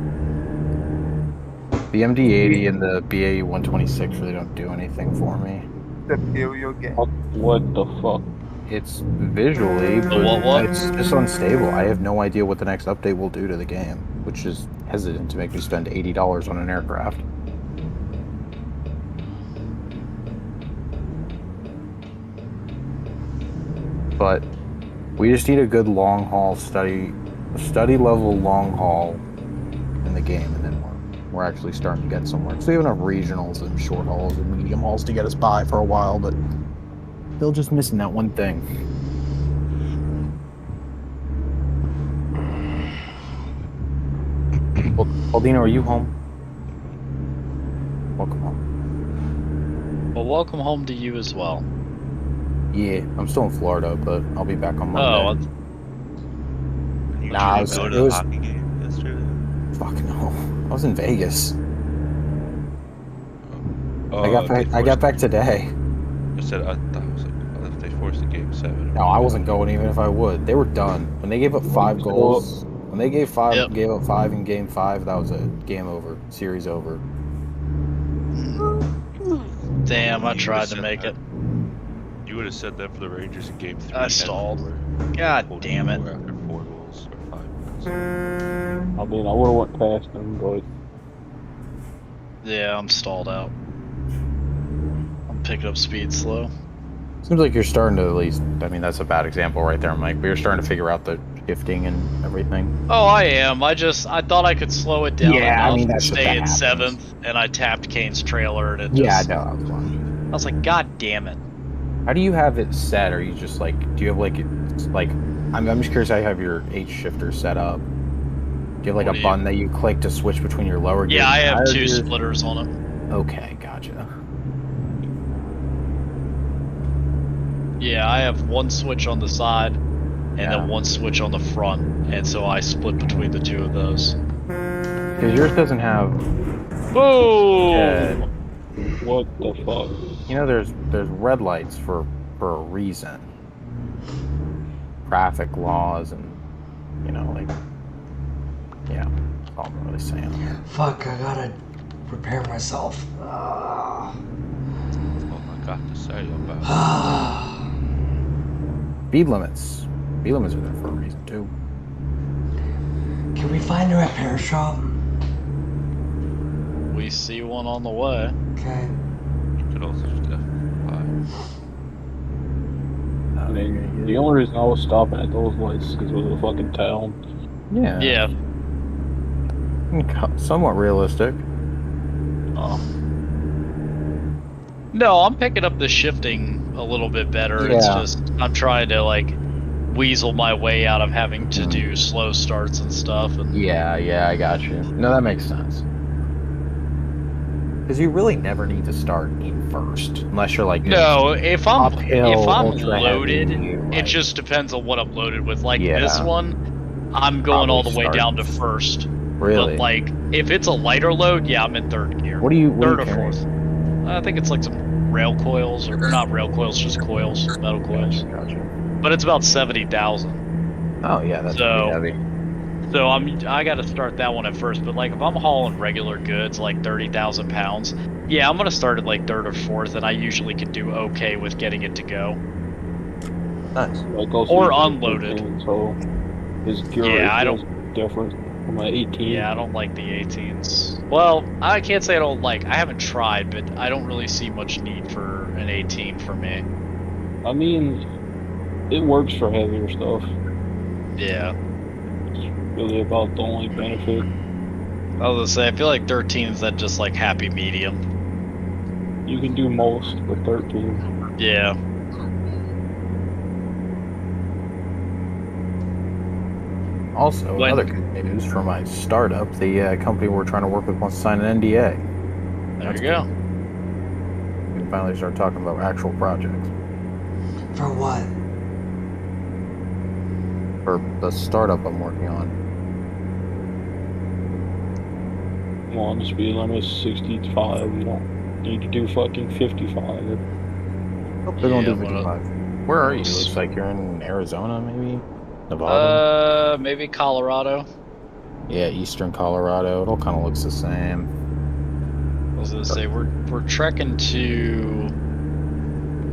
The MD80 and the BAE 126 really don't do anything for me. Imperial game. What the fuck? It's visually, but what? it's just unstable. I have no idea what the next update will do to the game, which is hesitant to make me spend $80 on an aircraft. But we just need a good long haul study level long haul in the game, and then we're actually starting to get somewhere. So we have enough regionals and short hauls and medium hauls to get us by for a while, but still just missing that one thing. Well, Aldino, are you home? Welcome home. Well, welcome home to you as well. Yeah, I'm still in Florida, but I'll be back on Oh, Monday. You Nah, didn't go to it the was- hockey game yesterday? Fuck no. I was in Vegas. Oh, I got back today. I said I thought it was like if they forced the game 7. No, I wasn't going even if I would. They were done. When they gave up 5 goals, when they gave up 5 in game 5, that was a game over. Series over. damn! I tried to make it. You would have said that for the Rangers in game 3. I stalled. God damn it! After 4 goals or 5 goals. I mean, I would have went past them, but Yeah, I'm stalled out. I'm picking up speed slow. Seems like you're starting to at least. I mean, that's a bad example right there, Mike. But you're starting to figure out the shifting and everything. Oh, I am. I thought I could slow it down Yeah, I enough mean, to that's what stay that in happens. 7th, and I tapped Kane's trailer, and it Yeah, just... no, that was fine. I was like, God damn it. How do you have it set? Are you just like? Do you have like it's like? I'm just curious how you have your H shifter set up. Do you have like What a do you- button that you click to switch between your lower gear? Yeah, I and have higher 2 gears? splitters on it. Okay, gotcha. Yeah, I have 1 switch on the side, and Yeah. then 1 switch on the front, and so I split between the 2 of those. Because yours doesn't have. Boom! what the fuck? You know, there's red lights for a reason. Traffic laws and like yeah, that's all I'm really saying. Fuck, I gotta prepare myself. Oh my god, to say about Speed limits. Speed limits are there for a reason too. Can we find a repair shop? We see one on the way. Okay. you could also just F5. I mean, the only reason I was stopping at those lights is because it was a fucking town. Yeah. Yeah. Somewhat realistic. No, I'm picking up the shifting a little bit better. It's Yeah. just I'm trying to like weasel my way out of having to do slow starts and stuff. And Yeah, I got you. No, that makes sense. Because you really never need to start in first, unless you're like no, if I'm uphill, loaded, ultra heavy, it like- just depends on what I'm loaded with. Like Yeah. this one, I'm going all the Probably way down to start. first. really. But like if it's a lighter load, yeah, I'm in 3rd gear. What do you 3rd or carry? 4th. I think it's like some rail coils, or not rail coils, just coils, metal coils. Gotcha. But it's about 70,000. Oh yeah, that's So- pretty heavy. So I got to start that one at first. But like if I'm hauling regular goods, like 30,000 pounds, yeah, I'm gonna start at like 3rd or 4th, and I usually can do okay with getting it to go. Nice. Like also Or he's a unloaded. 15, so his gear Yeah, I ratio is different from an 18. Yeah, I don't like the 18s. Well, I can't say I don't like. I haven't tried, but I don't really see much need for an 18 for me. I mean, it works for heavier stuff. Yeah. It's really about the only benefit. I was gonna say, I feel like 13 is that just like happy medium. You can do most with 13. Yeah. Also, When- another good news for my startup, the company we're trying to work with wants to sign an NDA. There That's you go. We can finally start talking about actual projects. For what? For the startup I'm working on. Come on, the speed limit is 65. You don't need to do fucking 55. They're going to Yeah, do what 55. Where are you? Looks like you're in Arizona, maybe? Nevada? Maybe Colorado. Yeah, eastern Colorado. It all kind of looks the same. I was gonna say we're trekking to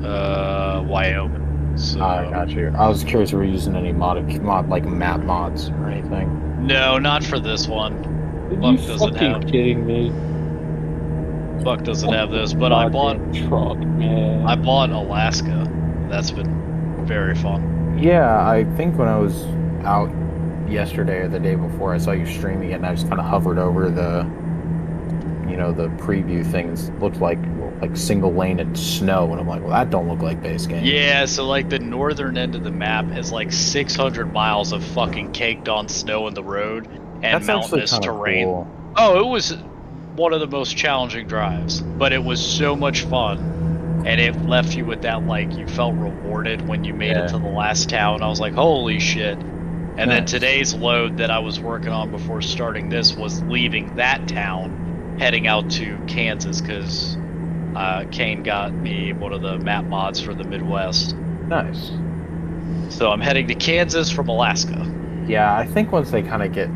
Wyoming. So I got you. I was curious if we were using any mod like map mods or anything. no, not for this one. Are Buck you doesn't fucking have. kidding me? Buck doesn't have this, but I bought truck, man. Alaska. That's been very fun. Yeah, I think when I was out yesterday or the day before, I saw you streaming it, and I just kind of hovered over the preview things. Looked like single lane and snow, and I'm like, well, that don't look like base game. Yeah, so like the northern end of the map has like 600 miles of fucking caked on snow in the road and That's actually mountainous kinda terrain. cool. Oh, it was one of the most challenging drives, but it was so much fun, and it left you with that, like, you felt rewarded when you made it to the last town. I was like, holy shit. And then today's load that I was working on before starting this was leaving that town, heading out to Kansas, because Kane got me one of the map mods for the Midwest. Nice. So I'm heading to Kansas from Alaska. Yeah, I think once they kind of get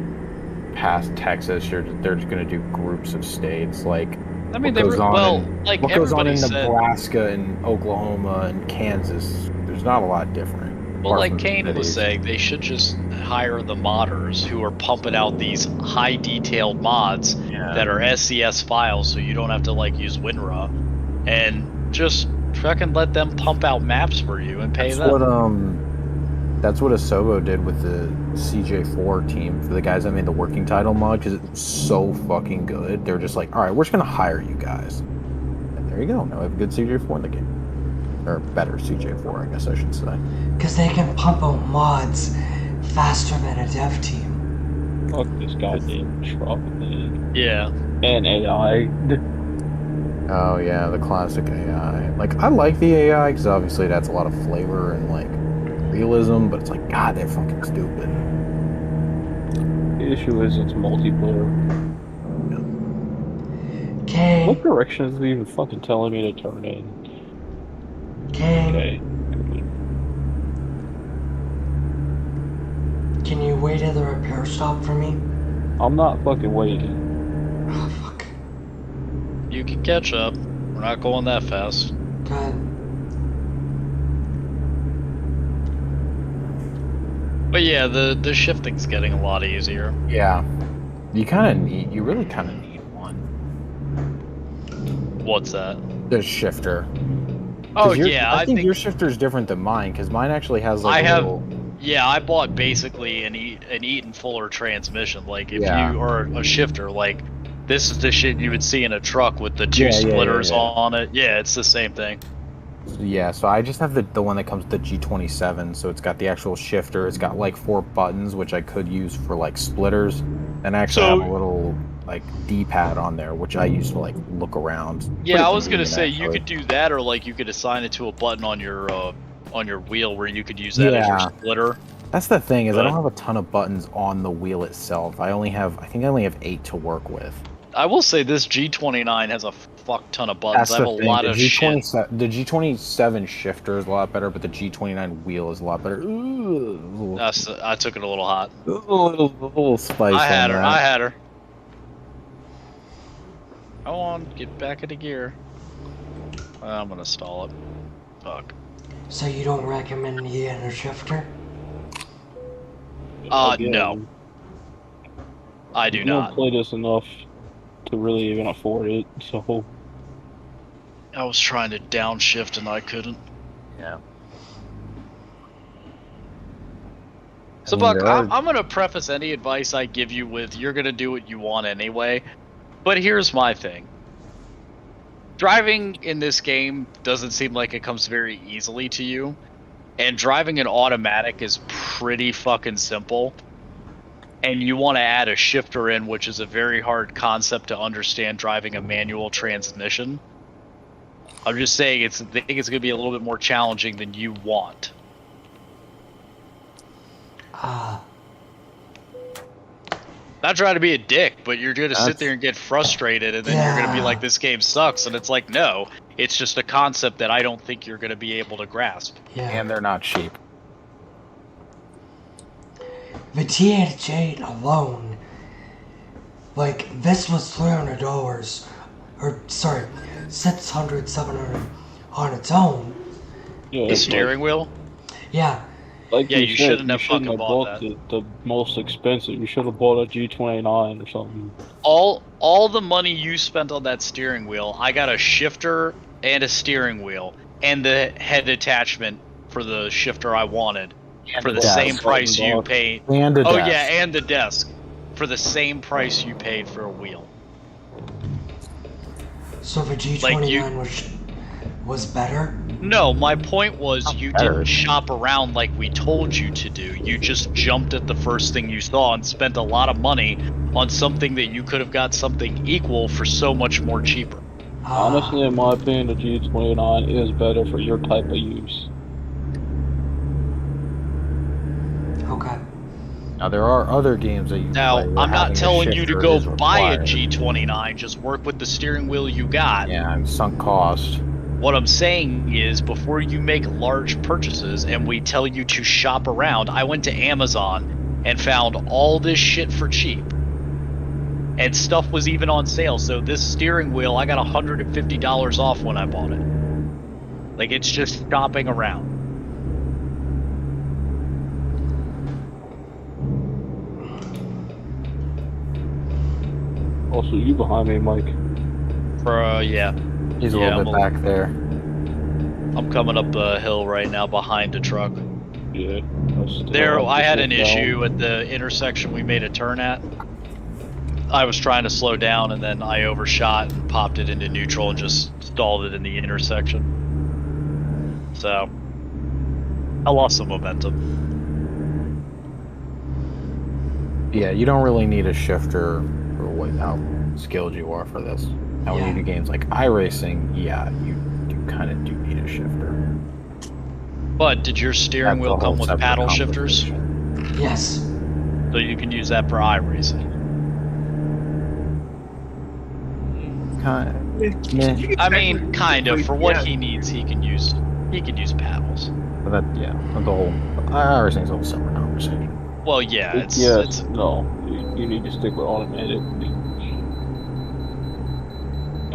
past Texas, they're just going to do groups of states. Like, I mean, what goes like what goes on everybody in said. Nebraska and Oklahoma and Kansas, there's not a lot different. Well, apart like from the Kane was cities. saying, they should just hire the modders who are pumping out these high detailed mods that are SCS files, so you don't have to like use WinRAR, and just fucking let them pump out maps for you and pay them. That's what Asobo did with the CJ4 team for the guys that made the working title mod, because it was so fucking good. They're just like, all right, we're just gonna hire you guys, and there you go. Now we have a good CJ4 in the game. Or better CJ4, I guess I should say. Because they can pump out mods faster than a dev team. Fuck this goddamn truck, man. Yeah. And AI. Oh yeah, the classic AI. Like, I like the AI because obviously that's a lot of flavor and like realism, but it's like, God, they're fucking stupid. The issue is it's multiplayer. Kane, What direction is it even fucking telling me to turn in? Kane, Okay. can you wait at the repair stop for me? I'm not fucking waiting. Oh, fuck. You can catch up. We're not going that fast. Good. But yeah, the shifting's getting a lot easier. Yeah, you really kind of need one. What's that? The shifter. 'Cause Oh your- yeah, I think your shifter is different than mine because mine actually has like little. Yeah, I bought basically an Eaton Fuller transmission. Like if Yeah. you or a shifter, like this is the shit you would see in a truck with the two Yeah, yeah, splitters yeah. on it. Yeah, it's the same thing. Yeah, so I just have the one that comes with the G27, so it's got the actual shifter. It's got like 4 buttons, which I could use for like splitters, and I actually So- have a little like D-pad on there, which I use to like look around. Yeah, Pretty I was gonna convenient, say you actually. could do that, or like you could assign it to a button on your wheel where you could use that as your Yeah. splitter. That's the thing is I But- don't have a ton of buttons on the wheel itself. I think I only have 8 to work with. I will say this G29 has a fuck ton of buttons. That's I have the a thing. lot The of shit. The G27 shifter is a lot better, but the G29 wheel is a lot better. Ooh, I took it a little hot. a little spice. I had on her. that. I had her. Come on, get back into gear. I'm gonna stall it. Fuck. So you don't recommend me getting a shifter? Again, No. I do I don't not. play this enough to really even afford it, so I was trying to downshift and I couldn't. Yeah. So, I mean, Buck, there are- I'm gonna preface any advice I give you with you're gonna do what you want anyway. But here's my thing. Driving in this game doesn't seem like it comes very easily to you. And driving an automatic is pretty fucking simple. And you want to add a shifter in, which is a very hard concept to understand driving a manual transmission. I'm just saying I think it's going to be a little bit more challenging than you want. Not trying to be a dick, but you're going to sit there and get frustrated, and then you're going to be Yeah. like, this game sucks. And it's like, no, it's just a concept that I don't think you're going to be able to grasp. Yeah. And they're not cheap. The TH8 alone, like, this was $300, or sorry, 600, 700 on its own, Yeah, The it's steering wheel? Yeah, like Yeah, you said, shouldn't have shouldn't fucking have bought bought the most expensive. You should have bought a G29 or something. All the money you spent on that steering wheel, I got a shifter and a steering wheel and the head attachment for the shifter I wanted for the desk. same price you paid. And a Oh desk. yeah, and the desk for the same price you paid for a wheel. so the G29 was better? No, my point was you better. didn't shop around like we told you to do. You just jumped at the first thing you saw and spent a lot of money on something that you could have got something equal for so much more cheaper. Honestly, in my opinion, the G29 is better for your type of use. Okay. Now there are other games that you can Now, play where I'm not having a telling you to shifter go is buy a required. G29, just work with the steering wheel you got. Yeah, and sunk cost. What I'm saying is, before you make large purchases and we tell you to shop around, I went to Amazon and found all this shit for cheap. And stuff was even on sale, so this steering wheel, I got $150 off when I bought it. Like, it's just shopping around. Also, you behind me, Mike. Yeah. He's a Yeah, little bit back there. I'm coming up a hill right now behind a truck. Yeah. There, I had an issue at the intersection we made a turn at. I was trying to slow down and then I overshot and popped it into neutral and just stalled it in the intersection. So, I lost some momentum. Yeah, you don't really need a shifter for how skilled you are for this. Now, when you Yeah. do games like iRacing, yeah, you kind of do need a shifter. But did your steering That's wheel a whole come with separate paddle shifters? conversation. Yes. So you can use that for iRacing. Kind I mean, kind of. For what he needs, he can use paddles. but that, yeah, the whole iRacing is a whole separate conversation. Well, yeah, it's no. You need to stick with automatic.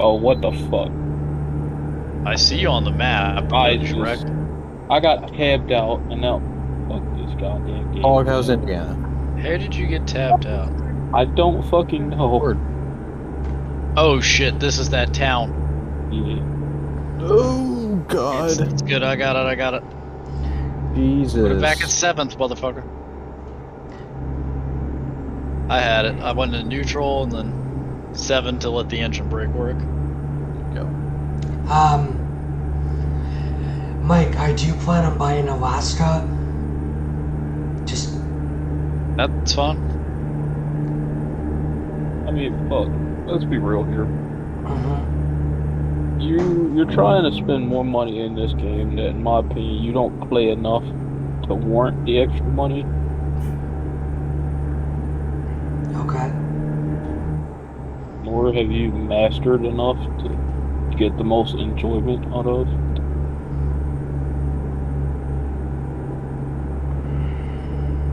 Oh, what the fuck? I see you on the map. Shrek. I got tabbed out, and now fuck this goddamn game. Hoghouse, Indiana. How did you get tapped out? I don't fucking know. Word. Oh shit, this is that town. Yeah. Oh, God. It's good, I got it. Jesus. Put it back at 7th, motherfucker. I had it. I went into neutral and then 7 to let the engine brake work. Go. Mike, I do plan on buying Alaska. Just, That's fine. I mean, fuck. Let's be real here. mhm. You're trying to spend more money in this game that, in my opinion, you don't play enough to warrant the extra money. Okay. Nor have you mastered enough to get the most enjoyment out of.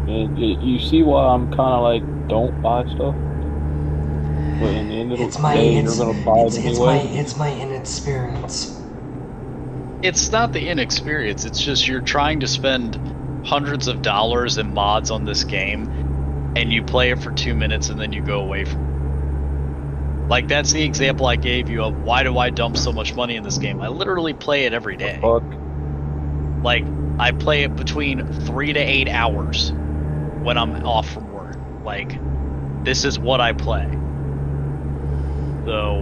And you see why I'm kind of like, don't buy stuff? But in the end of the day, you're gonna buy it anyway. It's my inexperience. It's not the inexperience, it's just you're trying to spend hundreds of dollars in mods on this game, and you play it for 2 minutes and then you go away from it. Like, that's the example I gave you of why do I dump so much money in this game. I literally play it every day. Fuck. Like, I play it between 3 to 8 hours when I'm off from work. Like, this is what I play. So,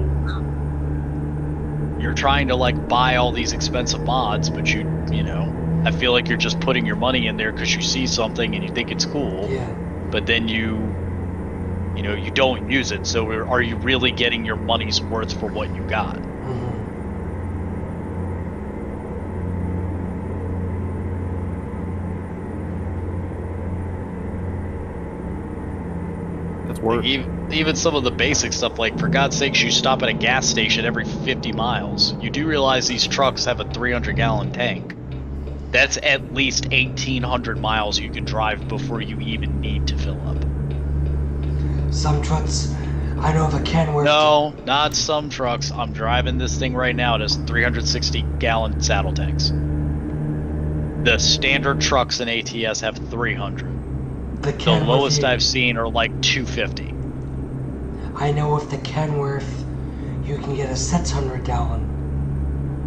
you're trying to, like, buy all these expensive mods, but you know, I feel like you're just putting your money in there because you see something and you think it's cool, Yeah. but then you don't use it. So are you really getting your money's worth for what you got? Mhm. That's Like, worth. even some of the basic stuff, like, for God's sakes, you stop at a gas station every 50 miles. You do realize these trucks have a 300-gallon tank. That's at least 1,800 miles you can drive before you even need to fill up. Some trucks, I know of a Kenworth. No, not some trucks. I'm driving this thing right now. It has 360-gallon saddle tanks. The standard trucks in ATS have 300. The The Kenworth. lowest I've seen are like 250. I know with the Kenworth, you can get a 600 gallon.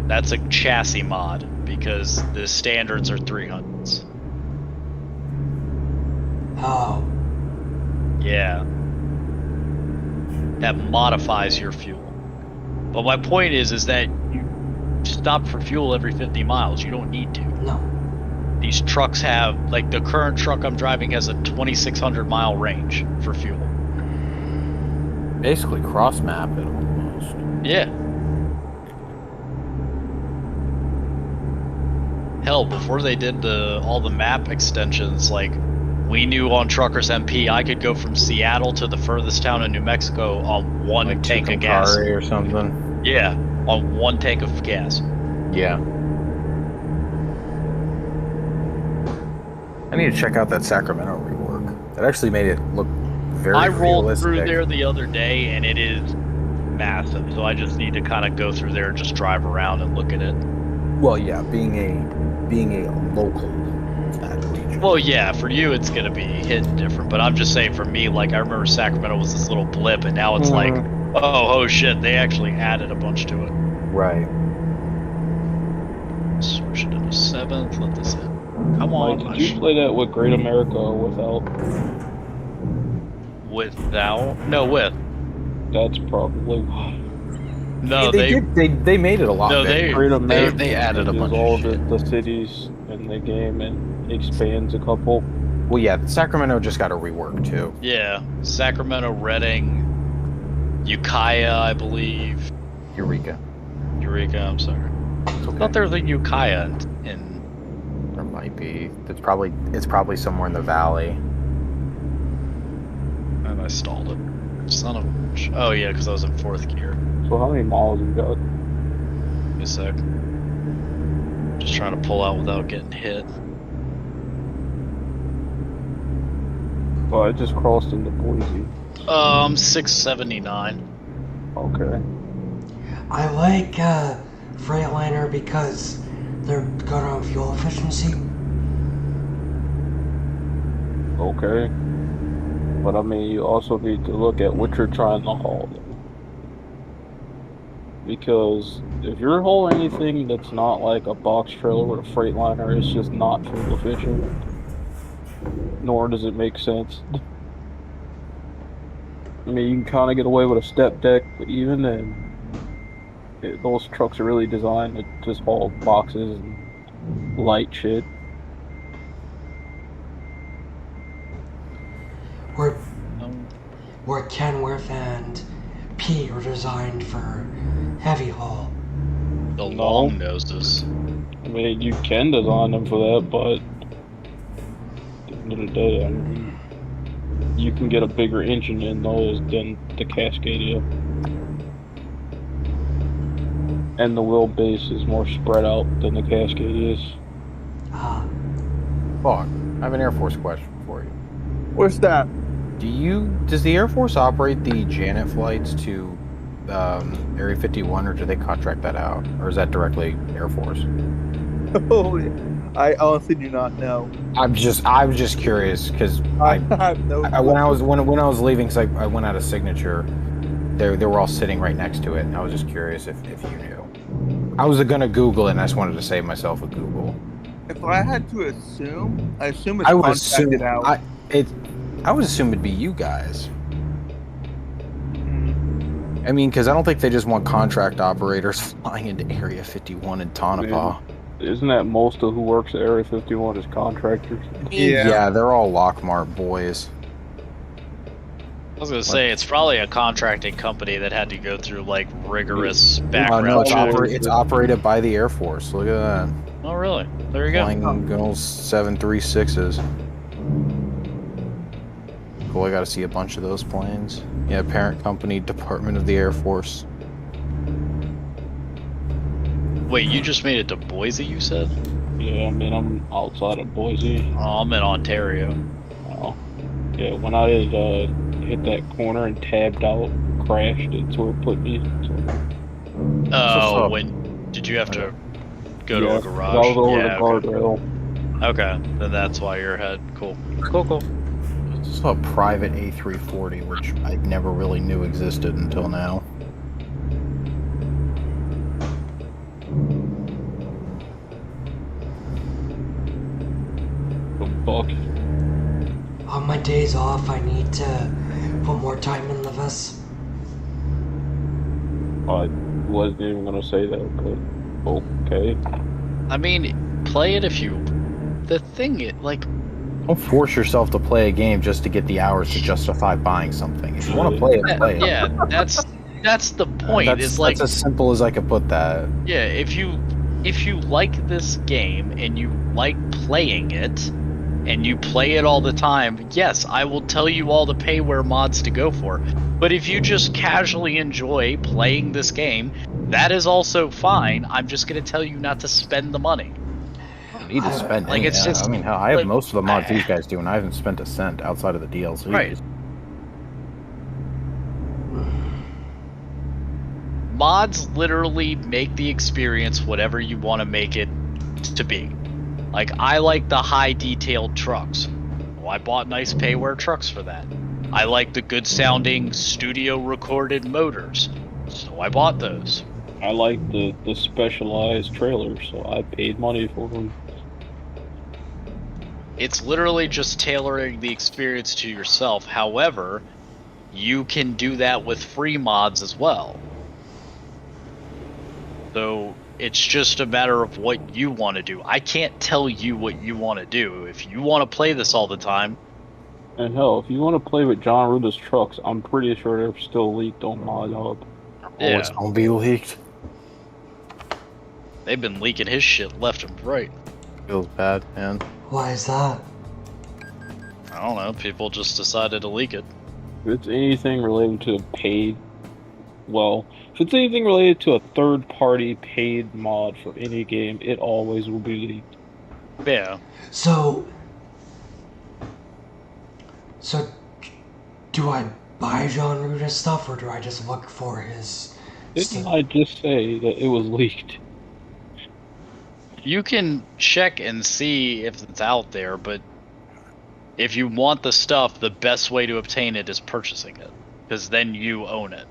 That's a chassis mod because the standards are 300s. Oh, Yeah. That modifies your fuel. But my point is that you stop for fuel every 50 miles. You don't need to. no. These trucks have, like the current truck I'm driving has a 2,600 mile range for fuel. Basically cross map it almost. Yeah. Hell, before they did all the map extensions, like we knew on Truckers MP I could go from Seattle to the furthest town in New Mexico on one Like tank of gas. Tucumcari or something. Yeah, on one tank of gas. Yeah. I need to check out that Sacramento rework. It actually made it look very I rolled realistic. through there the other day and it is massive, so I just need to kind of go through there and just drive around and look at it. Well, yeah, being a local of that region. Well, yeah, for you it's gonna be hidden different, but I'm just saying for me, like I remember Sacramento was this little blip, and now it's like, oh shit, they actually added a bunch to it. Right. Switch it to the 7th. Let this in. Come on, Did you play that with Great America or without? without? No, with. That's probably No, they made it a lot No, better. Great America. they added a changes bunch of all shit. the cities in the game and expands a couple. Well, yeah, Sacramento just got a rework too. Yeah, Sacramento, Redding, Ukiah, I believe. Eureka. Eureka, I'm sorry. It's I okay. thought there was a Ukiah in. There might be. It's probably somewhere in the valley. And I stalled it. Son of a bitch. Oh yeah, because I was in 4th gear. So how many miles you got? Give me a sec. Just trying to pull out without getting hit. Oh, I just crossed into Boise. 679. Okay. I like Freightliner because they're good on fuel efficiency. Okay. But I mean, you also need to look at what you're trying to haul. Because if you're hauling anything that's not like a box trailer with a Freightliner, it's just not fuel efficient. Nor does it make sense. I mean, you can kind of get away with a step deck, but even then, those trucks are really designed to just haul boxes and light shit. Where Kenworth and P are designed for heavy haul. The No. long noses. I mean, you can design them for that, but at the end of the day, I mean, you can get a bigger engine in those than the Cascadia. And the wheelbase is more spread out than the Cascadia is. Ah, Fuck. I have an Air Force question for you. What's that? Does the Air Force operate the Janet flights to Area 51, or do they contract that out, or is that directly Air Force? Oh, I honestly do not know. I was just curious because I have no. when I was leaving, because I went out of Signature, they were all sitting right next to it, and I was just curious if you knew. I was gonna Google it, and I just wanted to save myself a Google. If I had to assume, I assume it's I would contracted assume out. I would assume it'd be you guys. Mm. I mean, because I don't think they just want contract operators flying into Area 51 in Tonopah. Isn't that most of who works at Area 51 is contractors? Yeah. They're all Lockmart boys. I was gonna say it's probably a contracting company that had to go through like rigorous No, background checks. it's operated by the Air Force. Look at that. Oh really? There you go. Flying good old 736s. Cool, I gotta see a bunch of those planes. Yeah, parent company, Department of the Air Force. Wait, you just made it to Boise? You said? Yeah, I mean, I'm outside of Boise. Oh, I'm in Ontario. Yeah, when I hit that corner and tabbed out, crashed, it's where it put me. So, Oh, up? when did you have to go to a yeah, garage? I was over Yeah, the okay. guardrail. Okay, then that's why you're ahead. Cool. Cool. It's a private A340, which I never really knew existed until now. Fuck. On my days off, I need to put more time into this. I wasn't even gonna say that, but okay. I mean, play it if you. The thing, Don't force yourself to play a game just to get the hours to justify buying something. If you want to play it, play it. yeah, that's the point. That's as simple as I could put that. Yeah, if you like this game and you like playing it, and you play it all the time, yes, I will tell you all the payware mods to go for. But if you just casually enjoy playing this game, that is also fine. I'm just gonna tell you not to spend the money. I don't need to spend Like, any. it's just- I mean, hell, I have like, most of the mods these guys do, and I haven't spent a cent outside of the DLC. Right. Mods literally make the experience whatever you want to make it to be. Like, I like the high detailed trucks. Well, I bought nice payware trucks for that. I like the good sounding studio recorded motors, so I bought those. I like the specialized trailers, so I paid money for them. It's literally just tailoring the experience to yourself. However, you can do that with free mods as well. So it's just a matter of what you want to do. I can't tell you what you want to do. If you want to play this all the time, And hell, if you want to play with John Ruda's trucks, I'm pretty sure they're still leaked on Mod Hub. yeah, It's gonna be leaked. they've been leaking his shit left and right. Feels bad, man. Why is that? I don't know. People just decided to leak it. If it's anything related to a paid, well, if it's anything related to a third-party paid mod for any game, it always will be leaked. Yeah. So, do I buy John Ruda's stuff, or do I just look for his Didn't stuff? I just say that it was leaked? You can check and see if it's out there, but if you want the stuff, the best way to obtain it is purchasing it, because then you own it.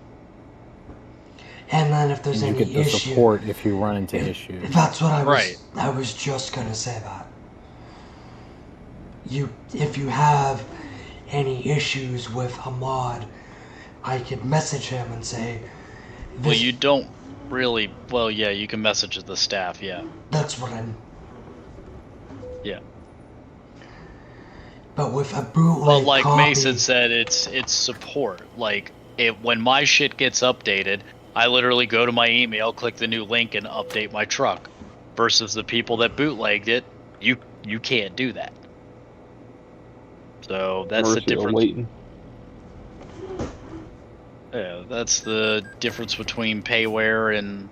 And then if there's And you any get the issue, support if you run into issues. that's what I was. Right. I was just gonna say that. If you have any issues with a mod, I could message him and say, Well, this, you don't really. Well, yeah, you can message the staff. Yeah. that's what I'm. Yeah. But with a bootleg Well, like copy, Mason said, it's support. Like, when my shit gets updated, I literally go to my email, click the new link, and update my truck. Versus the people that bootlegged it, you can't do that. So that's the Mercy of difference. waiting. Yeah, that's the difference between payware and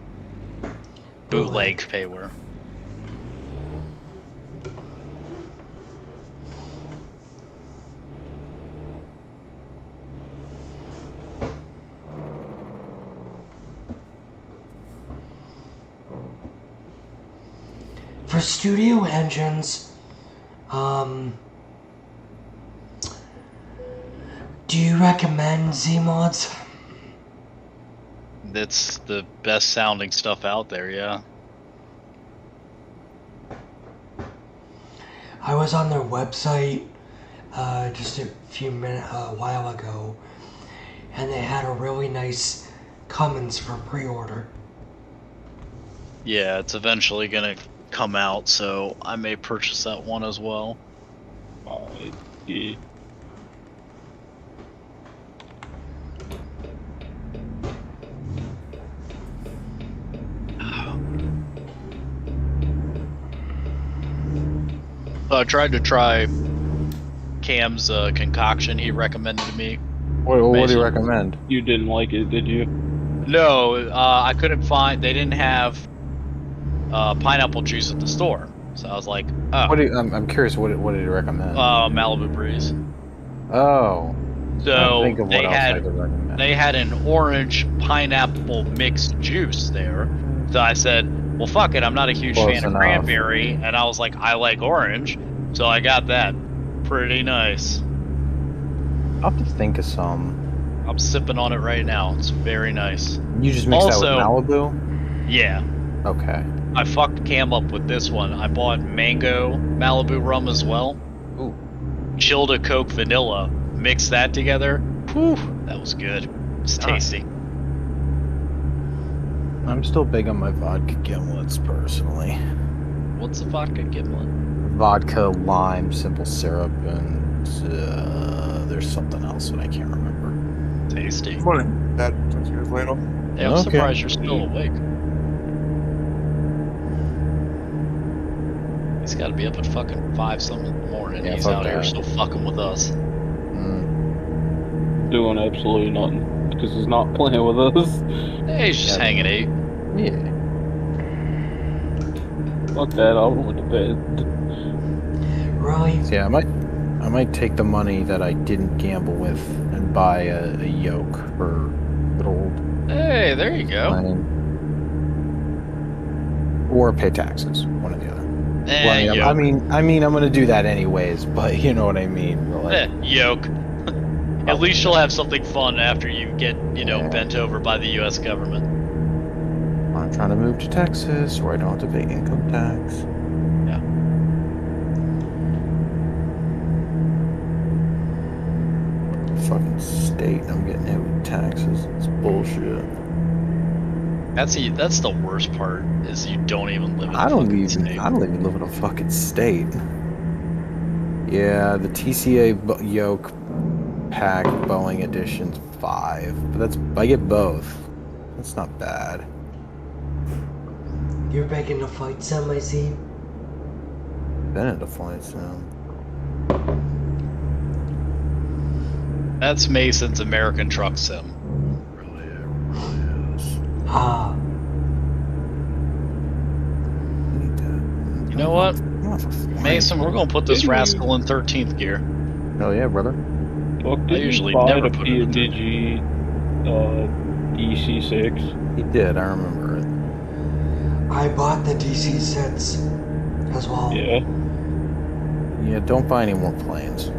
bootleg payware. for studio engines, do you recommend Zmods? That's the best sounding stuff out there, yeah. I was on their website just a while ago, and they had a really nice Cummins for pre-order. Yeah, it's eventually gonna come out, so I may purchase that one as well. Yeah. I tried to try Cam's concoction he recommended to me. What do Mason. you recommend? You didn't like it, did you? No, I couldn't find. They didn't have pineapple juice at the store, so I was like, oh, I'm curious. What did you recommend? Malibu Breeze. Oh. So think of what they else I had could recommend. they had an orange pineapple mixed juice there. So I said, well, fuck it, I'm not a huge Close fan of enough. cranberry, and I was like, I like orange, so I got that. Pretty nice. I'll have to think of some. I'm sipping on it right now. It's very nice. You just mix that with Also- Malibu? Yeah. Okay. I fucked Cam up with this one. I bought mango Malibu rum as well. Ooh. Chilled a Coke vanilla. Mixed that together. Whew, that was good. It's Alright. tasty. I'm still big on my vodka gimlets, personally. What's the vodka gimlet? Vodka, lime, simple syrup, and there's something else that I can't remember. Tasty. Funny. That talk to you guys later. Yeah, I'm Okay. surprised you're still awake. He's got to be up at fucking 5 something in the morning. Yeah, He's fuck out here that. still fucking with us. Mm, Doing absolutely nothing because he's not playing with us. Hey, he's just Yeah. hanging out. yeah. Fuck that. I went to bed. Really? So yeah, I might take the money that I didn't gamble with and buy a yoke for good old Hey, there you go. playing. Or pay taxes, one or the other. Eh, Well, yoke. I mean, I'm gonna do that anyways, but you know what I mean. But, like, Yoke. At least you'll have something fun after you get, Yeah. bent over by the U.S. government. I'm trying to move to Texas where I don't have to pay income tax. Yeah. Fucking state, I'm getting hit with taxes. It's bullshit. That's the worst part is you don't even live in the I don't fucking even state. live in a fucking state. Yeah, the TCA yoke pack Boeing edition's 5, but I get both. That's not bad. You're begging to fight some, I see. Been into flights now. That's Mason's American Truck Sim. Ah, You know what? Mason, we're gonna put this Didn't we- rascal in 13th gear. Hell yeah, brother. Fuck, I did you usually buy never the put it in there. PMDG EC6? He did, I remember it. I bought the DC6 as well. Yeah. Yeah, don't buy any more planes.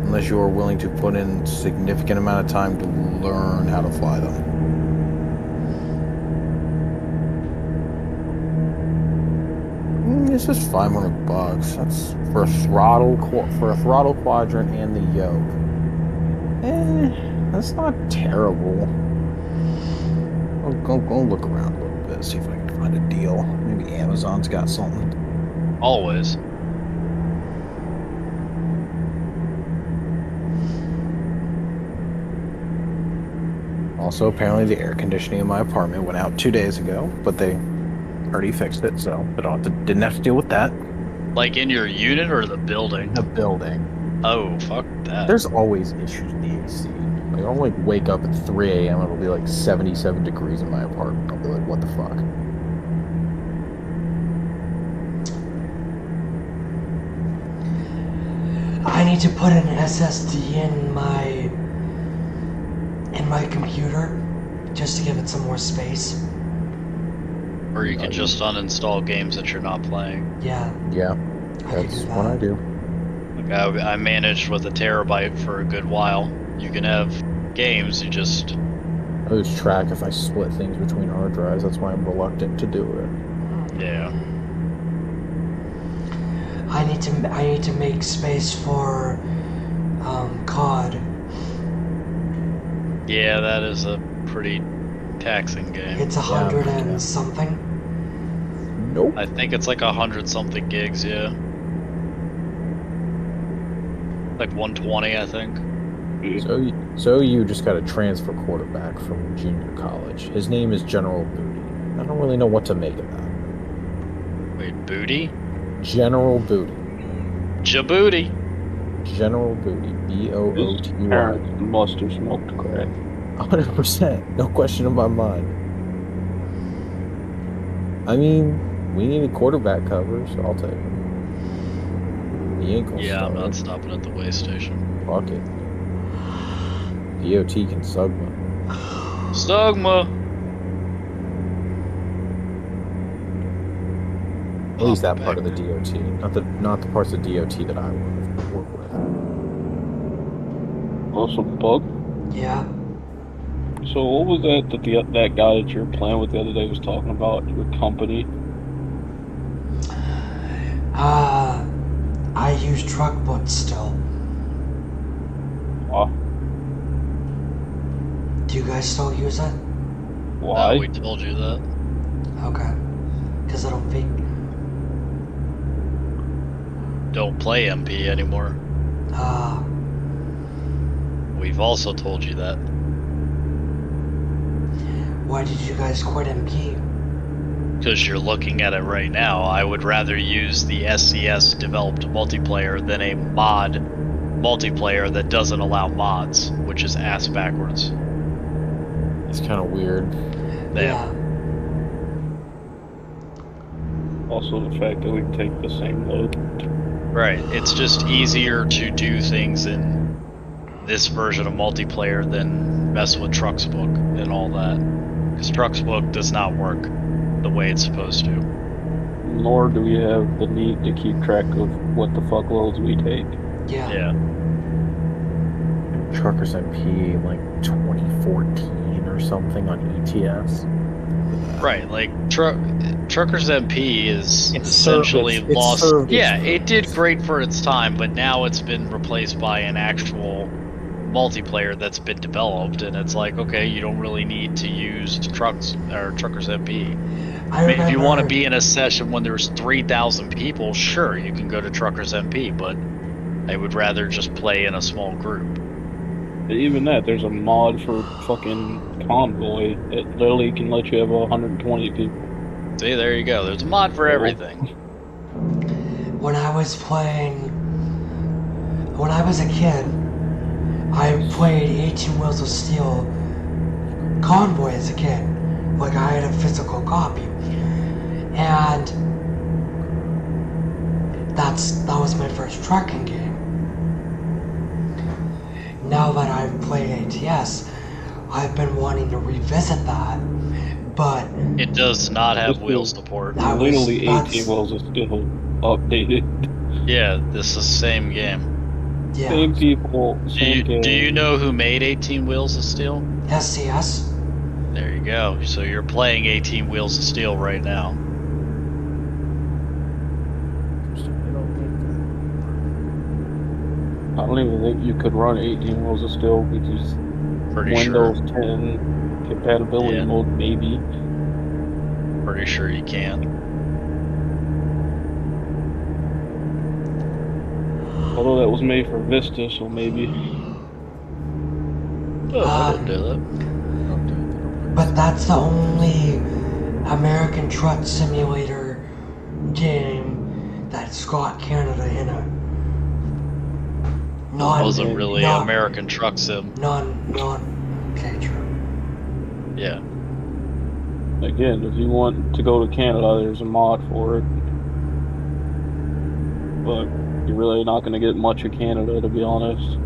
Unless you are willing to put in significant amount of time to learn how to fly them. It's just $500. That's for a throttle quadrant and the yoke. That's not terrible. I'll go look around a little bit, see if I can find a deal. Maybe Amazon's got something. Always. Also, apparently the air conditioning in my apartment went out 2 days ago, but they already fixed it, so I didn't have to deal with that. Like in your unit or the building? The building. Oh, fuck that. There's always issues with the AC. Like, I'll like wake up at 3 a.m. It'll be like 77 degrees in my apartment. I'll be like, what the fuck? I need to put an SSD in my computer just to give it some more space. Or you can just uninstall games that you're not playing. Yeah, Yeah, I can that's do what I that. do. Like I managed with a terabyte for a good while. You can have games, you just... I lose track if I split things between hard drives. That's why I'm reluctant to do it. Yeah. I need to make space for COD. Yeah, that is a pretty taxing game. It's 100 yeah. and something. Nope. I think it's like 100 something gigs, yeah. Like 120, I think. So you just got a transfer quarterback from junior college. His name is General Booty. I don't really know what to make of that. Wait, Booty? General Booty. Djibouti. General Booty. His B-O-O-T-Y. parents must have smoked crack. 100%. No question in my mind. I mean, we need a quarterback cover, so I'll take him. He ain't gonna Yeah, I'm start. not stopping at the way station. Fuck it. DOT can sug me. Stogma! At least that part of the DOT, not the parts of DOT that I work with. Also, Bug. Yeah. So what was that that guy that you were playing with the other day was talking about? Your company? I use TruckBot still. Why? Do you guys still use it? Why? We told you that. Okay. Because I don't think. Don't play MP anymore. We've also told you that. Why did you guys quit MP? Because you're looking at it right now, I would rather use the SCS developed multiplayer than a mod multiplayer that doesn't allow mods, which is ass backwards. It's kind of weird. Yeah. Also, the fact that we can take the same load. Right, it's just easier to do things in this version of multiplayer than mess with Trucksbook and all that. Because Trucksbook does not work the way it's supposed to. Nor do we have the need to keep track of what the fuck loads we take. Yeah. Truckers MP like 2014 or something on ETS. Right, like Truckers MP is It's essentially service. It's lost. service. Yeah, it did great for its time, but now it's been replaced by an actual multiplayer that's been developed, and it's like, okay, you don't really need to use Truckers MP. I mean, if you want to be in a session when there's 3,000 people, sure, you can go to Truckers MP, but I would rather just play in a small group. But even that, there's a mod for fucking Convoy that literally can let you have 120 people. See, there you go. There's a mod for everything. When I was a kid, I played 18 Wheels of Steel Convoy as a kid. Like, I had a physical copy. And that was my first trucking game. Now that I've played ATS, I've been wanting to revisit that, but it does not have wheel support. Literally 18 Wheels is still updated. Yeah, this is the same game. Yeah. Same people, same game. Do you know who made 18 Wheels of Steel? SCS. There you go. So you're playing 18 Wheels of Steel right now. I don't even think you could run 18 Wheels of Steel because Pretty Windows sure. 10 compatibility mode, maybe. Pretty sure you can. Although that was made for Vista, so maybe. Oh, I didn't do that. But that's the only American Truck Simulator game that's got Canada in it. It wasn't really American Truck Sim. Okay, true. Yeah. Again, if you want to go to Canada, there's a mod for it. But you're really not going to get much of Canada, to be honest.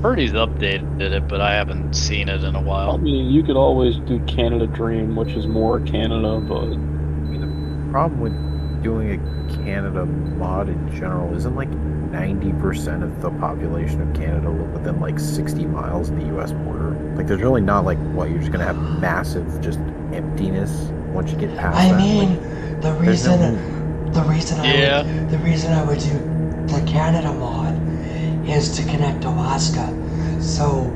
Purdy's updated it, but I haven't seen it in a while. I mean, you could always do Canada Dream, which is more Canada, but... I mean, the problem with doing a Canada mod in general isn't like 90% of the population of Canada live within like 60 miles of the US border. Like, there's really not like, what, you're just gonna have massive just emptiness once you get past that? I mean, like, the reason I would do the Canada mod is to connect Alaska. So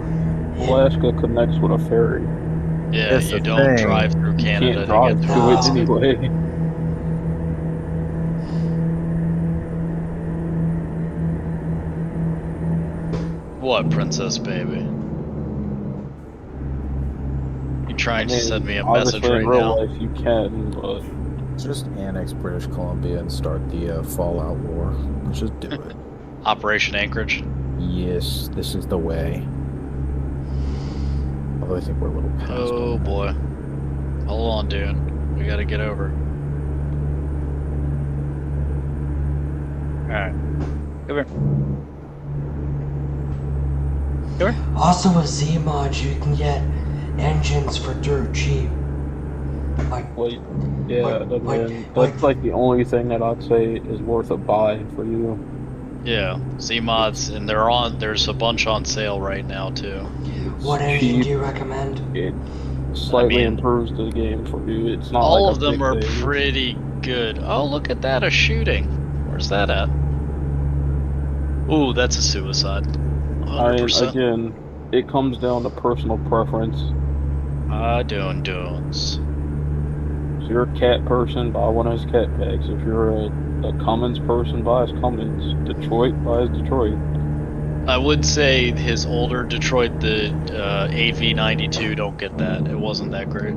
Alaska connects with a ferry. Yeah, That's you the don't thing. drive through You Canada can't to drive get through it No. anyway. What, Princess Baby? You trying to send me a message obviously right in real now? life you can, but just annex British Columbia and start the Fallout War. Let's just do it. Operation Anchorage? Yes, this is the way. Although I think we're a little past. Oh on that. boy. Hold on, dude. We gotta get over. Alright. Come here. also with Z mods, you can get engines for dirt cheap. Like, Like, yeah, Like- I mean, that's like the only thing that I'd say is worth a buy for you. Yeah, Z-mods, and there's a bunch on sale right now too. what engine cheap. do you recommend? It slightly mean, improves the game for you. It's not All like of a them big are thing. pretty good. Oh, look at that, a shooting. Where's that at? Ooh, that's a suicide. I mean, 100%. again, it comes down to personal preference. Doons. If you're a cat person, buy one of his cat packs. If you're a Cummins person, buy his Cummins. Detroit, buy his Detroit. I would say his older Detroit, the AV92, don't get that. It wasn't that great.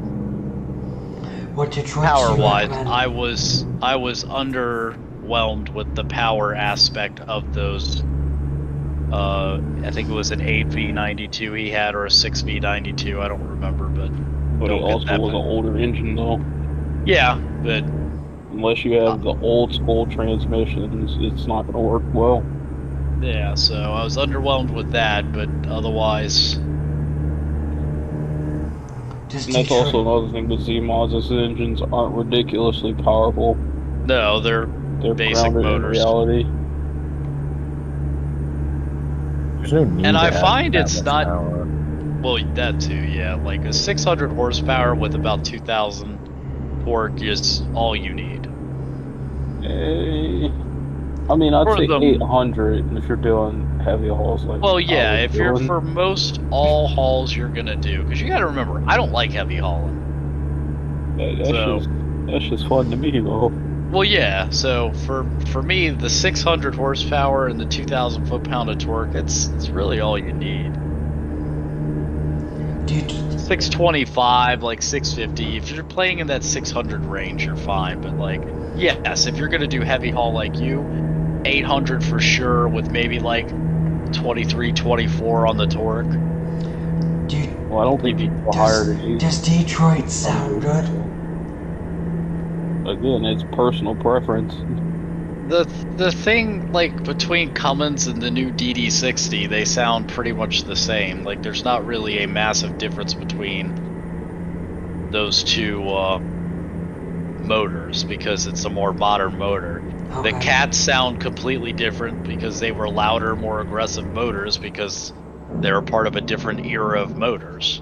What Detroit do Power you wise, recommend? I was underwhelmed with the power aspect of those. I think it was an 8V92 he had, or a 6V92. I don't remember, but But it don't get also that was an one. older engine, though. Yeah, but Unless you have the old school transmissions, it's not going to work well. yeah. So I was underwhelmed with that, but otherwise, Does And that's Detroit, also another thing with Z-mods. Those engines aren't ridiculously powerful. no, they're They're Basic grounded motors. in reality. There's no need And to I have find that it's much not- power. well, that too. Yeah, like a 600 horsepower with about 2,000 torque is all you need. I mean, I'd For say them- 800 if you're doing heavy hauls. Like Well, I yeah, was if you're doing. for most all hauls you're gonna do, because you got to remember, I don't like heavy hauling. That's just fun to me, though. Well, yeah. So for me, the 600 horsepower and the 2,000 foot-pound of torque, it's really all you need. do you, 625, like 650. If you're playing in that 600 range, you're fine. But like, yes, if you're gonna do heavy haul like you, 800 for sure, with maybe like 23, 24 on the torque. do you, Well, I don't think people higher than 8. does Detroit sound good? Again, it's personal preference. The thing, like, between Cummins and the new DD60, they sound pretty much the same. Like, there's not really a massive difference between those two motors, because it's a more modern motor. Okay. The Cats sound completely different because they were louder, more aggressive motors, because they were part of a different era of motors.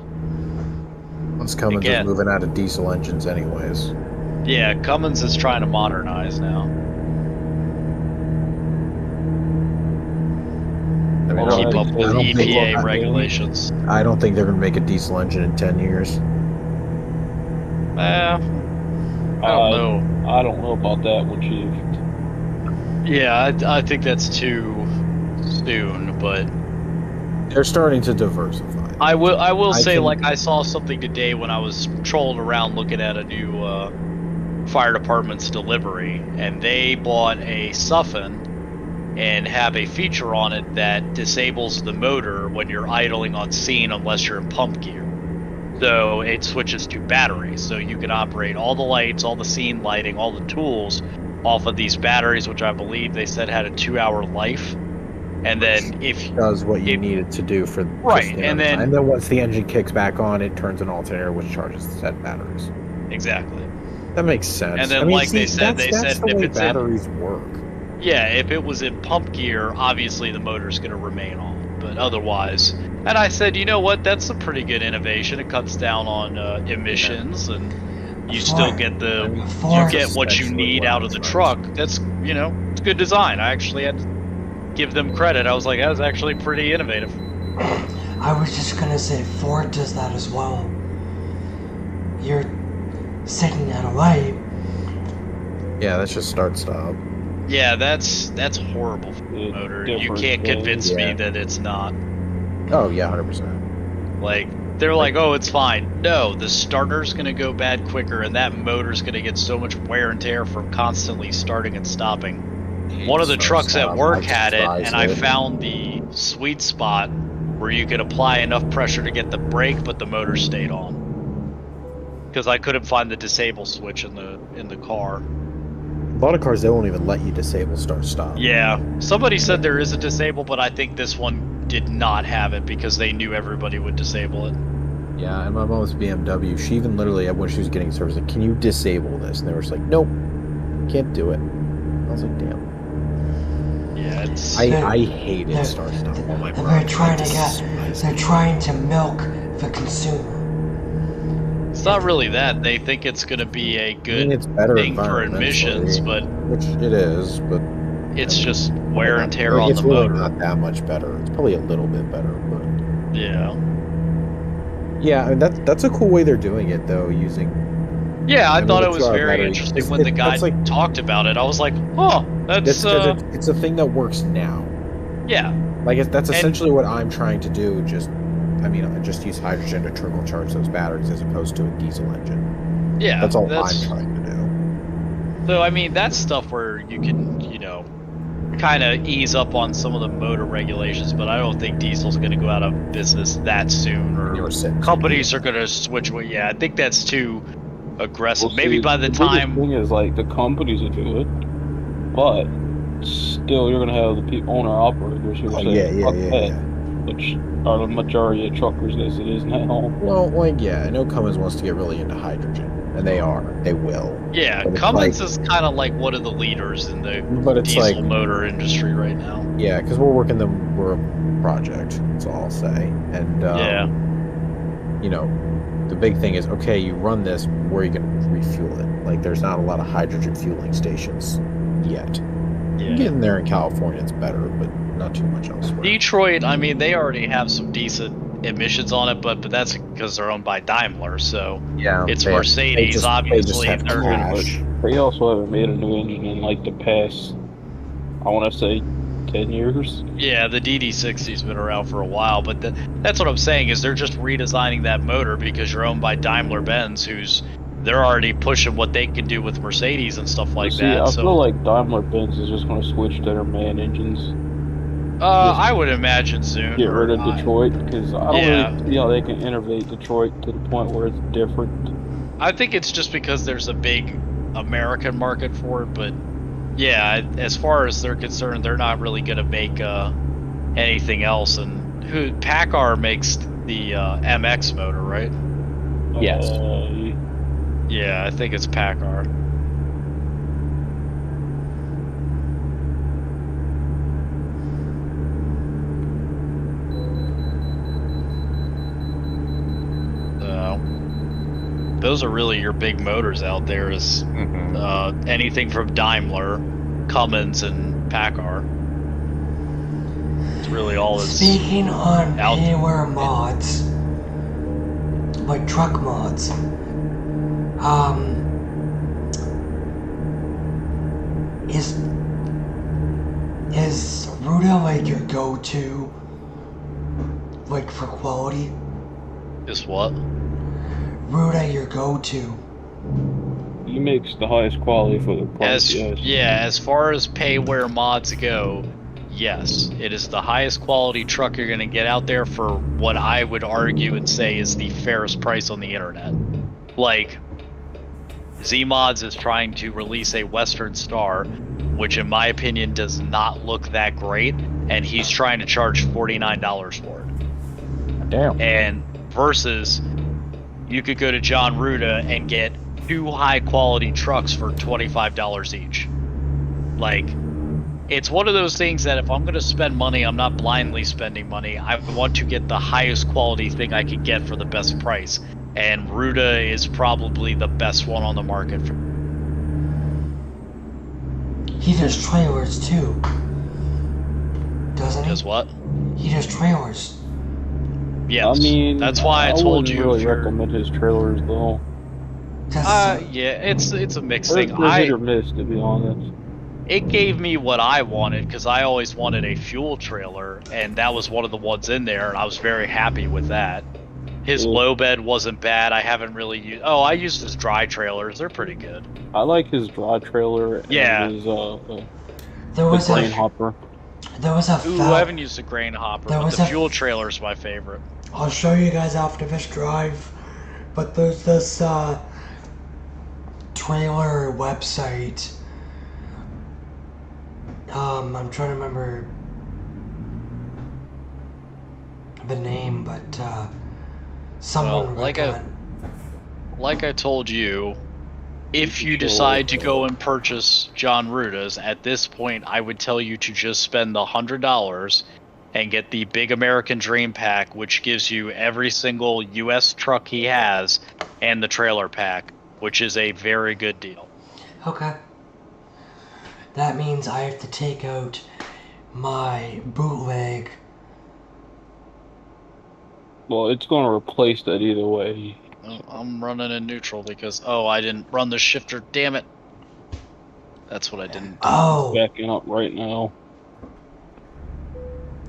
Once Cummins Again. is moving out of diesel engines anyways. Yeah, Cummins is trying to modernize now. I mean, Well, Keep up with I don't think- EPA regulations. I don't think they're going to make a diesel engine in 10 years. I don't know. I don't know about that one, Chief. Yeah, I think that's too soon, but They're starting to diversify. I will I say, can- like, I saw something today when I was trolling around looking at a new fire department's delivery, and they bought a Suffin and have a feature on it that disables the motor when you're idling on scene unless you're in pump gear. So it switches to batteries, so you can operate all the lights, all the scene lighting, all the tools off of these batteries, which I believe they said had a 2-hour life. And then if Does what you It- need it to do for just Right, the and amount of then- time. And then once the engine kicks back on, it turns an alternator, which charges the said batteries. exactly. That makes sense. And then, I mean, like they see, said, that's they said the if way it's in- batteries work. Yeah, if it was in pump gear, obviously the motor's going to remain on. But otherwise, and I said, you know what? That's a pretty good innovation. It cuts down on emissions, and you still get the I mean, you Ford- get what you essentially need what out it of the does. truck. That's it's good design. I actually had to give them credit. I was like, that was actually pretty innovative. I was just gonna say Ford does that as well. You're setting that away. Yeah, that's just start stop. Yeah, that's horrible for the It's motor. You different can't thing, convince me yeah. that it's not. Oh yeah, 100%. Like, they're like, oh, it's fine. No, the starter's gonna go bad quicker, and that motor's gonna get so much wear and tear from constantly starting and stopping. One of the Start, trucks at stop. work I had it, despise and I it. found the sweet spot where you could apply enough pressure to get the brake, but the motor stayed on. Because I couldn't find the disable switch in the car. A lot of cars, they won't even let you disable start stop. Yeah, somebody said there is a disable, but I think this one did not have it because they knew everybody would disable it. Yeah, and my mom was BMW. She even literally, when she was getting service, like, can you disable this? And they were just like, nope, can't do it. I was like, damn. Yeah, it's. I hated they're- Star Stop. Oh my They're god. trying to milk the consumer. It's not really that. They think it's going to be a I mean, good it's better thing for admissions, environmentally, but which it is, but it's just wear and tear like, on it's the really motor. not that much better. It's probably a little bit better, but Yeah. yeah, I mean, that's a cool way they're doing it though, using. Yeah, I mean, thought the it was 2-hour very battery, interesting it's- when the guy that's like- talked about it. I was like, oh, that's, it's a thing that works now. yeah. Like that's And- essentially what I'm trying to do. I just use hydrogen to turbocharge those batteries as opposed to a diesel engine. Yeah. That's all I'm trying to do. So, I mean, that's stuff where you can, kind of ease up on some of the motor regulations, but I don't think diesel's going to go out of business that soon, or You were sitting. companies are going to switch. Yeah, I think that's too aggressive. Well, Maybe see, by the biggest time. thing is like the companies will do it, but still you're gonna have the owner operators who Oh, say fuck that, yeah. which are the majority of truckers as it is now. Well, like, yeah, I know Cummins wants to get really into hydrogen, and they will. Yeah, But it's Cummins like- is kind of like one of the leaders in the But it's diesel like, motor industry right now. yeah, because we're a project. That's all I'll say. And Yeah. the big thing is, okay, you run this, where are you going to refuel it? Like, there's not a lot of hydrogen fueling stations yet. Yeah. Getting there in California, it's better, but not too much elsewhere. Detroit, I mean, they already have some decent emissions on it, but that's because they're owned by Daimler, so Yeah, it's they have- Mercedes, they just obviously. have They're gonna cash. They also haven't made a new engine in like the past, I want to say, 10 years. Yeah, the DD60's been around for a while, but that's what I'm saying is they're just redesigning that motor because you're owned by Daimler-Benz, they're already pushing what they can do with Mercedes and stuff like See, that. I So feel like Daimler-Benz is just going to switch to their man engines, I would imagine soon. get rid of or- Detroit, because I don't Yeah. really see how they can innovate Detroit to the point where it's different. I think it's just because there's a big American market for it, but yeah, as far as they're concerned, they're not really going to make anything else. And PACCAR makes the MX motor, right? Yes. Yeah, I think it's PACCAR. Those are really your big motors out there. Is anything from Daimler, Cummins, and PACCAR. It's really all that's Speaking on out- payware mods, like truck mods, is Ruda like your go-to, like for quality? is what? Ruda your go-to? He makes the highest quality for the price, yes. As far as payware mods go, yes, it is the highest quality truck you're going to get out there for what I would argue and say is the fairest price on the internet. Like, Z-Mods is trying to release a Western Star, which in my opinion does not look that great, and he's trying to charge $49 for it. Damn. And versus, you could go to John Ruda and get 2 high quality trucks for $25 each. Like, it's one of those things that if I'm going to spend money, I'm not blindly spending money. I want to get the highest quality thing I can get for the best price. And Ruda is probably the best one on the market. He does trailers too, doesn't he? Does what? He does trailers. Yes. I mean, that's why I told wouldn't you. really if you're- recommend his trailers though. yeah, it's a mixed They're thing. hit or miss, to be honest. It gave me what I wanted because I always wanted a fuel trailer, and that was one of the ones in there, and I was very happy with that. His Cool. low bed wasn't bad. I haven't really used. Oh, I used his dry trailers. They're pretty good. I like his dry trailer Yeah. and his There the was grain a hopper. there was a Ooh, I haven't used a grain hopper, There but was the a- fuel trailer is my favorite. I'll show you guys after this drive, but there's this trailer website. I'm trying to remember the name, but someone Well, recommend. like I told you, if you Sure. decide to go and purchase John Ruta's, at this point, I would tell you to just spend the $100 and get the Big American Dream Pack, which gives you every single U.S. truck he has, and the trailer pack, which is a very good deal. Okay. That means I have to take out my bootleg. Well, it's going to replace that either way. Oh, I'm running in neutral because, I didn't run the shifter, damn it. That's what I didn't do. Oh, Backing up right now.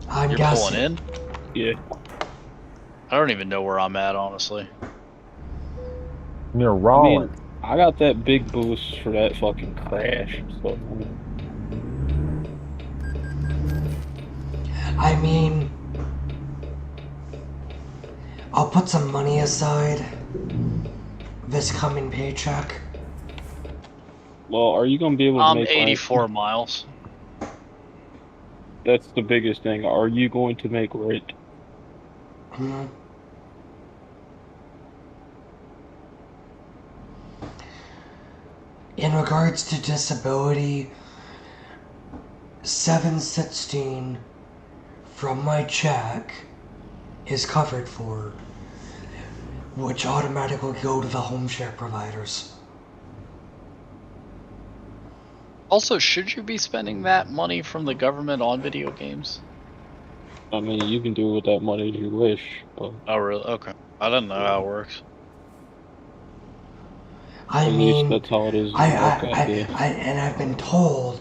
I'm You're guessing. pulling in? Yeah. I don't even know where I'm at, honestly. You're I rolling. mean, I got that big boost for that fucking crash. So I mean, I'll put some money aside this coming paycheck. well, are you going to be able to I'm make 84 miles. That's the biggest thing. Are you going to make rent? Hmm. In regards to disability, 716 from my check is covered for, which automatically go to the home share providers. Also, should you be spending that money from the government on video games? I mean, you can do with that money as you wish, but Oh, really? Okay. I don't know how it works. I at least mean, that's how it is. and I've been told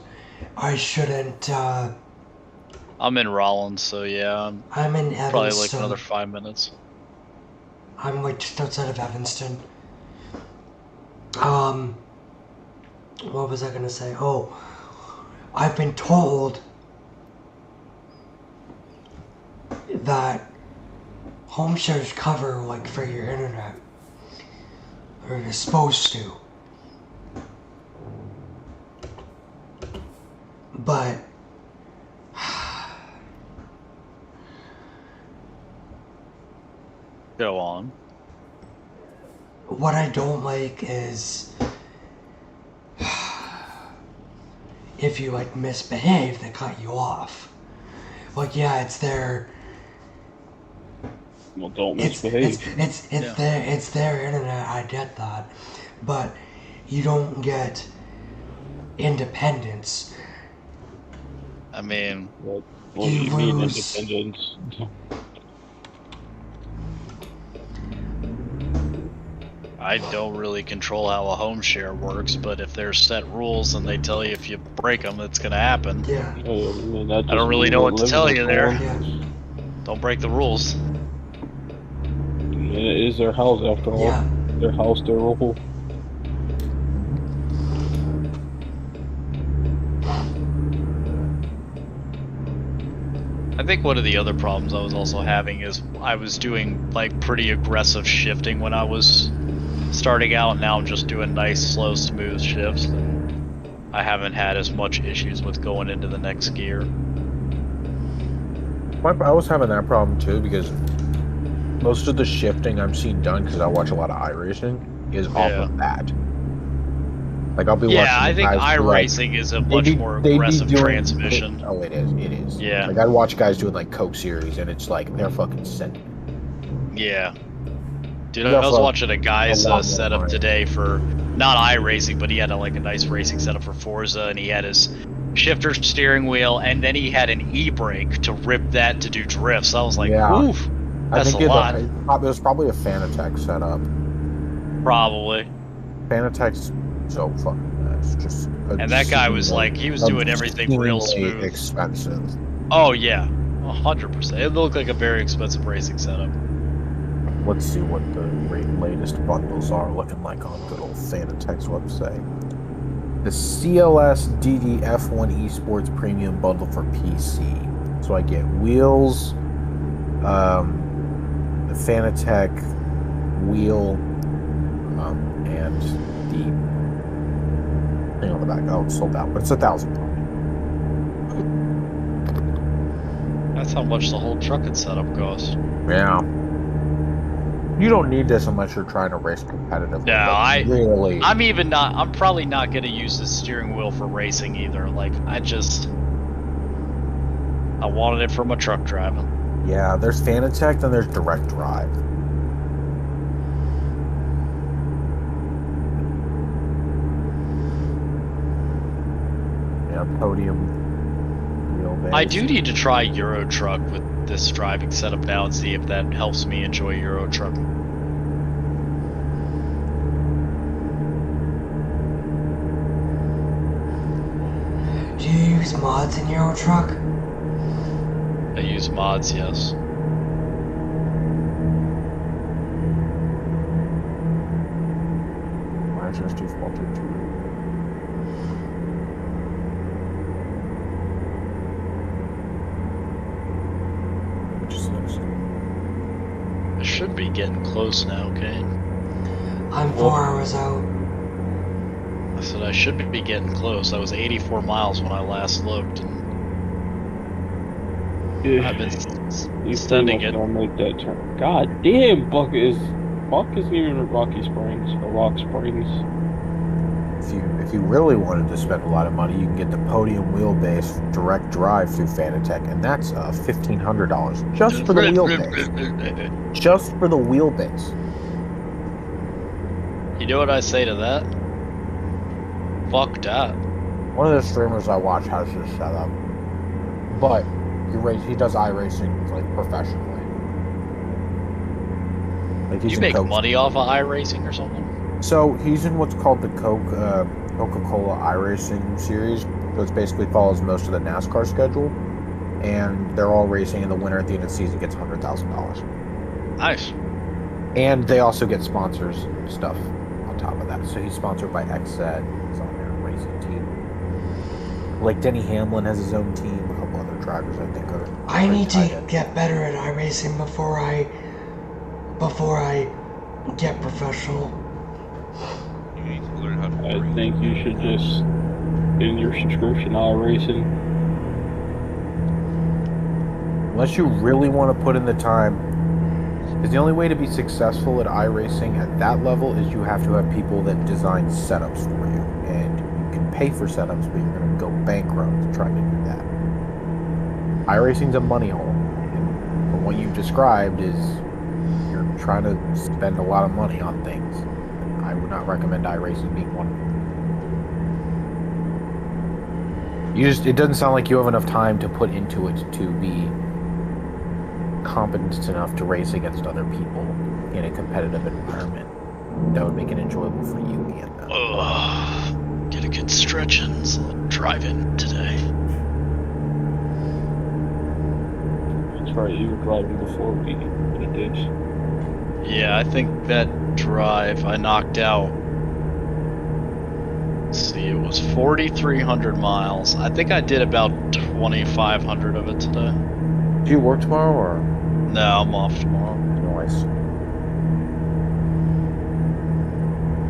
I shouldn't. I'm in Rollins, so yeah, I'm in Evanston. probably like another 5 minutes. I'm like just outside of Evanston. What was I gonna say? Oh, I've been told that home shares cover like for your internet, or you're supposed to. But Go on. what I don't like is if you like misbehave, they cut you off. Like, yeah, it's their well, don't it's misbehave. it's their internet. I get that, but you don't get independence. I mean, What do you mean lose. independence? I don't really control how a home share works, but if there's set rules and they tell you if you break them, it's gonna happen. Yeah, I mean, that I just don't really means know we're what to living tell in you there. yeah, Don't break the rules. It is their house after all. yeah. Their house, their rule. I think one of the other problems I was also having is I was doing like pretty aggressive shifting when I was starting out. Now I'm just doing nice, slow, smooth shifts. I haven't had as much issues with going into the next gear. I was having that problem too because most of the shifting I'm seeing done, because I watch a lot of iRacing, is off Yeah. of that. Like I'll be Yeah, watching. I think guys do, like, iRacing is a they'd much be- more they'd be aggressive doing- transmission. Oh, it is. It is. Yeah. Like I watch guys doing like Coke Series, and it's like they're fucking sending. Yeah. Dude, Yeah, I was for watching a guy's a lot more setup money. today for not iRacing, but he had a nice racing setup for Forza, and he had his shifter steering wheel, and then he had an e-brake to rip that to do drifts. I was like, Yeah. oof, I that's think a lot. it was probably a Fanatec setup. Probably. Fanatec's so fucking nice. Just And that guy was like, he was doing everything real obscenely smooth. expensive. Oh yeah, 100%. It looked like a very expensive racing setup. Let's see what the latest bundles are looking like on good old Fanatec's website. The CLS DD F1 Esports Premium Bundle for PC. So I get wheels, the Fanatec wheel, and the thing on the back. Oh, it's sold out, but it's $1,000. That's how much the whole truck and setup cost. Yeah. You don't need this unless you're trying to race competitively. No, but really. I'm probably not gonna use the steering wheel for racing either. Like, I wanted it for my truck driving. Yeah, there's Fanatec, then there's Direct Drive. Yeah, podium wheelbase. I do need to try Euro Truck with this driving setup now and see if that helps me enjoy Euro Truck. Do you use mods in Euro Truck? I use mods, yes. Why is this defaulted to? I should be getting close now, okay? I'm 4 hours out. I said I should be getting close. I was 84 miles when I last looked, and I've been sending it. Don't make that turn. God damn, Buck isn't even at Rocky Springs or Rock Springs. If you really wanted to spend a lot of money, you can get the podium wheelbase direct drive through Fanatec, and that's $1,500 just for the wheelbase. Just for the wheelbase. You know what I say to that? Fuck that. One of the streamers I watch has this set up, but he does iRacing like professionally. Like he's You in make Coke. money off of iRacing or something? So he's in what's called the Coca-Cola iRacing series. So it basically follows most of the NASCAR schedule, and they're all racing, and the winner at the end of the season gets $100,000. Nice. And they also get sponsors stuff on top of that. So he's sponsored by XZ. He's on their racing team. Like Denny Hamlin has his own team. A couple other drivers I think are. I need to get better at iRacing before I get professional. You need to learn how to I breathe. think you should just in your subscription iRacing. Unless you really want to put in the time, because the only way to be successful at iRacing at that level is you have to have people that design setups for you, and you can pay for setups, but you're going to go bankrupt trying to do that. iRacing's a money hole, and from what you've described is you're trying to spend a lot of money on things. I would not recommend iRacing being one of them. It doesn't sound like you have enough time to put into it to be competent enough to race against other people in a competitive environment that would make it enjoyable for you and them. Ugh. Get a good stretch in, so I'm driving today. That's right, you were driving before we did this. Yeah, I think that drive I knocked out. Let's see, it was 4,300 miles. I think I did about 2,500 of it today. Do you work tomorrow or No, I'm off tomorrow. noise?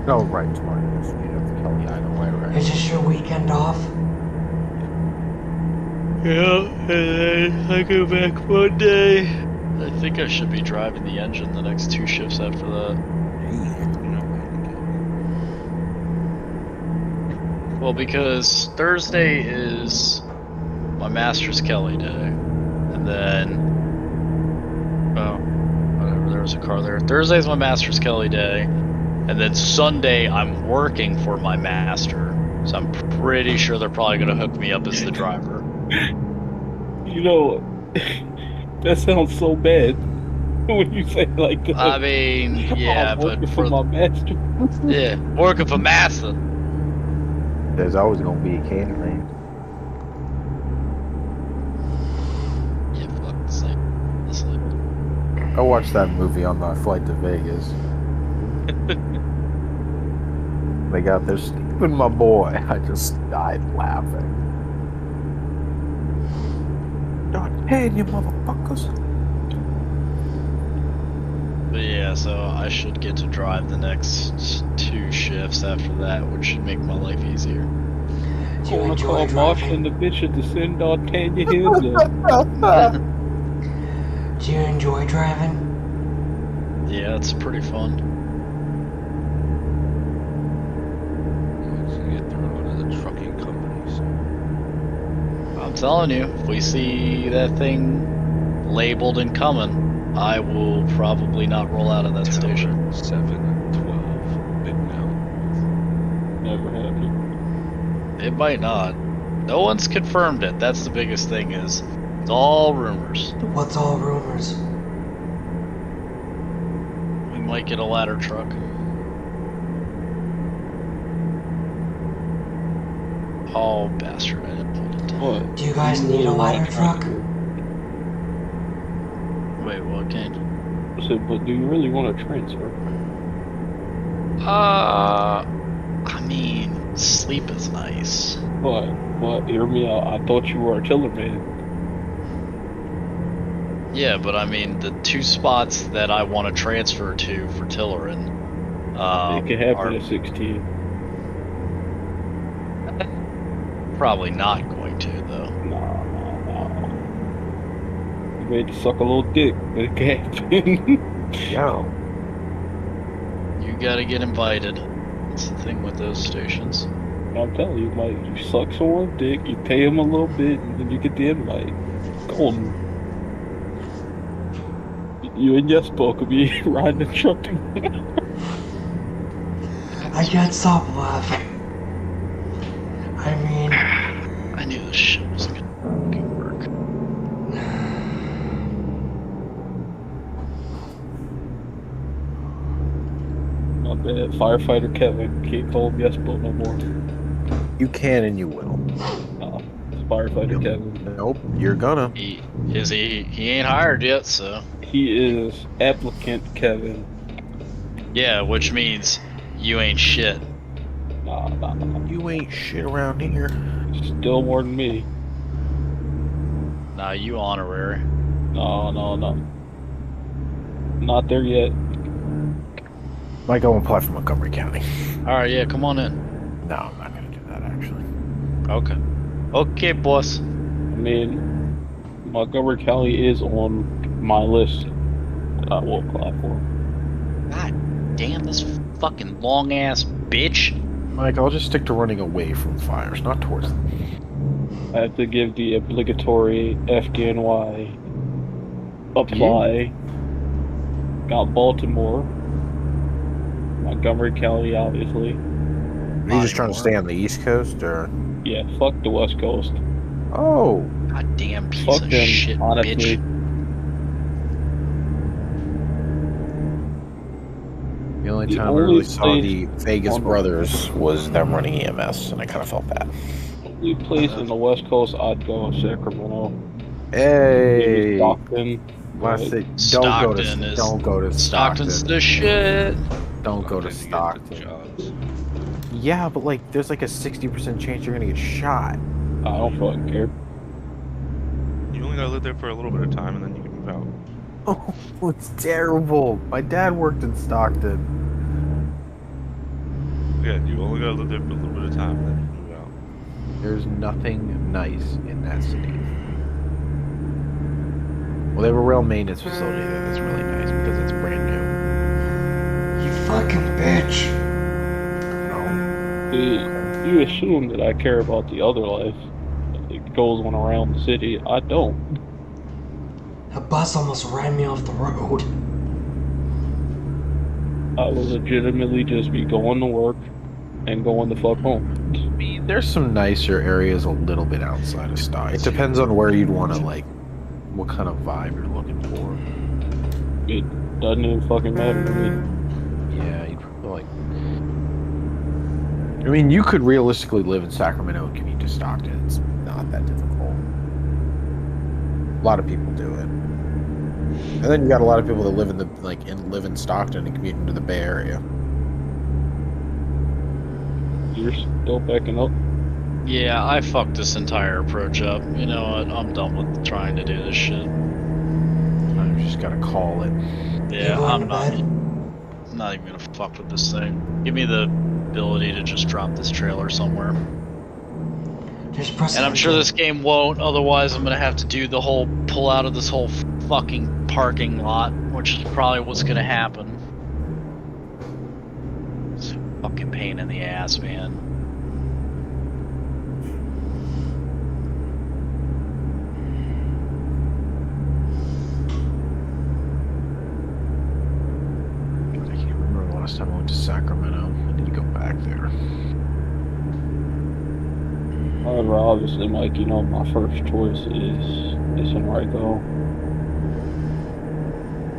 No, right, tomorrow. You have the Kelly either way, right? Is this your weekend off? Yeah, and then I go back Monday. I think I should be driving the engine the next 2 shifts after that. Well, because Thursday is my Masters Kelly day, and then whatever, there was a car there. Thursday's my Masters Kelly day, and then Sunday I'm working for my master, so I'm pretty sure they're probably gonna hook me up as the driver. You know, that sounds so bad when you say it like that. I mean, yeah, I'm but working for my master. yeah, working for master. There's always going to be a candy lane. Yeah, fuck the same. I watched that movie on the flight to Vegas. They got this, Stephen, my boy. I just died laughing. Hey, you motherfuckers. But yeah, so I should get to drive the next 2 shifts after that, which should make my life easier. Do you I'm gonna enjoy call Marsh driving? and the bitch at the Send Tanya Hills. Do you enjoy driving? Yeah, it's pretty fun. So you get thrown onto the trucking companies. I'm telling you, if we see that thing labeled and coming, I will probably not roll out of that station. 7 and 12. Big Mountain. Never happened. It might not. No one's confirmed it. That's the biggest thing is it's all rumors. What's all rumors? We might get a ladder truck. Oh, bastard, I didn't hold it. What? Do you guys need a ladder truck? Wait, what, Kane? I said, but do you really want to transfer? I mean, sleep is nice. What? Hear me out. I thought you were artilleryman. Yeah, but I mean, the 2 spots that I want to transfer to for Tillerin, It can happen are at 16. probably not going to, though. Nah. You made to suck a little dick, but it can't happen. Yo. You gotta get invited. That's the thing with those stations. I'm telling you, Mike, you suck someone's dick, you pay him a little bit, and then you get the invite. Golden. You and Jespo could be riding the truck together. I can't stop laughing. I mean, I knew this shit wasn't gonna fucking work. My bad. Firefighter Kevin. Can't call him Jespo no more. You can and you will. Nah, it's Firefighter Kevin. Nope, you're gonna. He ain't hired yet, so He is applicant Kevin. yeah, which means you ain't shit. Nah. You ain't shit around here. Still more than me. Nah, you honorary. No. Not there yet. Might go and apply for Montgomery County. All right, yeah, come on in. No, I'm not gonna do that actually. Okay, boss. I mean, Montgomery County is on my list that I will apply for. God damn this fucking long ass bitch. Mike, I'll just stick to running away from fires, not towards them. I have to give the obligatory FDNY apply. Got Baltimore. Montgomery County, obviously. Are you just trying to stay on the East Coast, or? Yeah, fuck the West Coast. Oh, God damn piece Fuck of them, shit, honestly. bitch. the only The time I only really saw place the Vegas on- brothers was them running EMS, and I kind of felt bad. Only place in the West Coast I'd go is Sacramento. Maybe Hey, Stockton. last but- thing, Stockton is- don't go to Stockton's Stockton. the shit. Don't go to Then you get Stockton. jobs. Yeah, but like, there's like a 60% chance you're gonna get shot. I don't fucking care. You only gotta live there for a little bit of time and then you can move out. Oh, it's terrible. My dad worked in Stockton. Yeah, you only gotta live there for a little bit of time and then you can move out. There's nothing nice in that city. Well, they have a rail maintenance facility there that's really nice because it's brand new. you fucking bitch. You assume that I care about the other life that goes on around the city. I don't. A bus almost ran me off the road. I will legitimately just be going to work and going the fuck home. I mean, there's some nicer areas a little bit outside of Stockton. It depends on where you'd want to, like, what kind of vibe you're looking for. It doesn't even fucking matter to me. Yeah, you'd probably like. I mean, you could realistically live in Sacramento and commute to Stockton. It's not that difficult. A lot of people do it. And then you got a lot of people that live in live in Stockton and commute into the Bay Area. You're still backing up. Yeah, I fucked this entire approach up. You know what? I'm done with trying to do this shit. I just gotta call it. Yeah, You going I'm to not. bed? I'm not even gonna fuck with this thing. Give me the ability to just drop this trailer somewhere. Just press And I'm sure this game won't. Otherwise, I'm gonna have to do the whole pull out of this whole fucking parking lot, which is probably what's gonna happen. It's a fucking pain in the ass, man. I can't remember the last time I went to Sacramento. I need to go back there. However, obviously, Mike, you know my first choice is Henrico.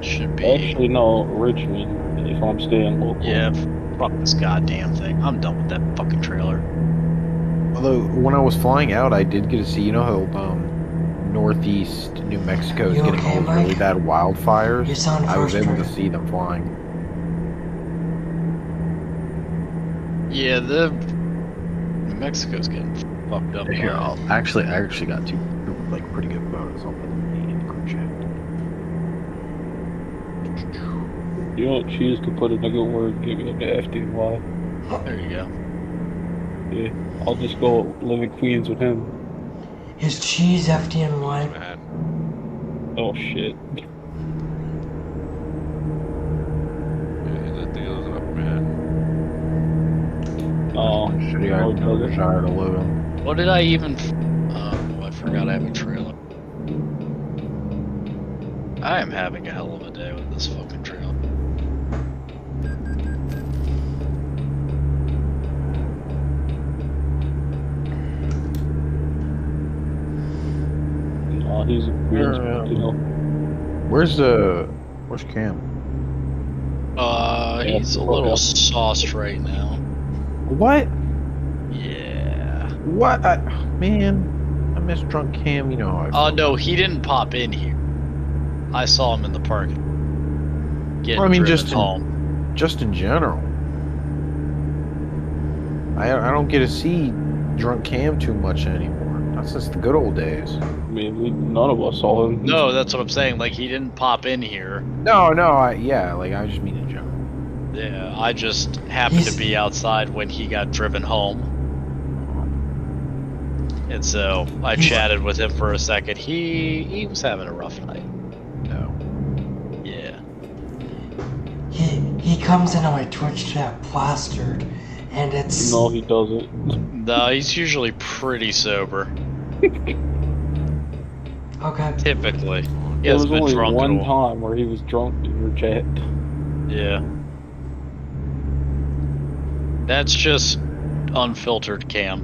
Should be. Actually, no, Richmond, if I'm staying local. Yeah, fuck this goddamn thing. I'm done with that fucking trailer. Although when I was flying out, I did get to see. You know how northeast New Mexico is You getting okay, all those really Mike? bad wildfires. You sound I was able to frustrated. see them flying. Yeah, the New Mexico's getting fucked up. Here, now. I actually got two like pretty good photos. I'll put them in the group chat. You know, cheese could put in a good word and give me the FDNY. There you go. Yeah, I'll just go live in Queens with him. Is cheese FDNY? Man. Oh shit. Yeah, that thing was up, man. Oh, Shitty oh, Idaho brother. Shire to live in. What did I even? Oh, I forgot I have a trailer. I am having a hell of a day with this fucking trailer. Oh, he's in Queens, you know. Where's Cam? Yeah, He's a fuck little up. sauced right now. What? Yeah. What? Man, I miss drunk Cam. You know how I feel. No, he didn't pop in here. I saw him in the park. Getting Well, I mean, driven just in- home. Just in general. I don't get to see drunk Cam too much anymore. That's just the good old days. I mean, none of us saw him. No, that's what I'm saying. Like, he didn't pop in here. No, yeah, like I just mean in general. Yeah, I just happened to be outside when he got driven home. And so I chatted with him for a second. He was having a rough night. No. Yeah. He comes into my Twitch chat plastered, and it's No, he doesn't. No, he's usually pretty sober. okay. Typically. He There has was been only drunk one in a while. time where he was drunk in your chat. Yeah. That's just unfiltered Cam.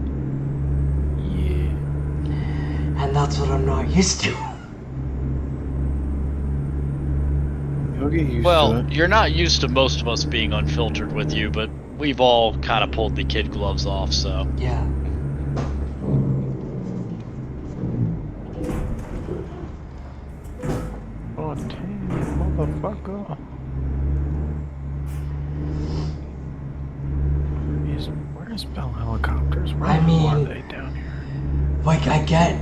Yeah. And that's what I'm not used to. You'll get used to Well, it. you're not used to most of us being unfiltered with you, but we've all kind of pulled the kid gloves off, so. Yeah. Oh, damn, motherfucker. Where's Bell Helicopters? Where I mean- are they down here? Like, I get.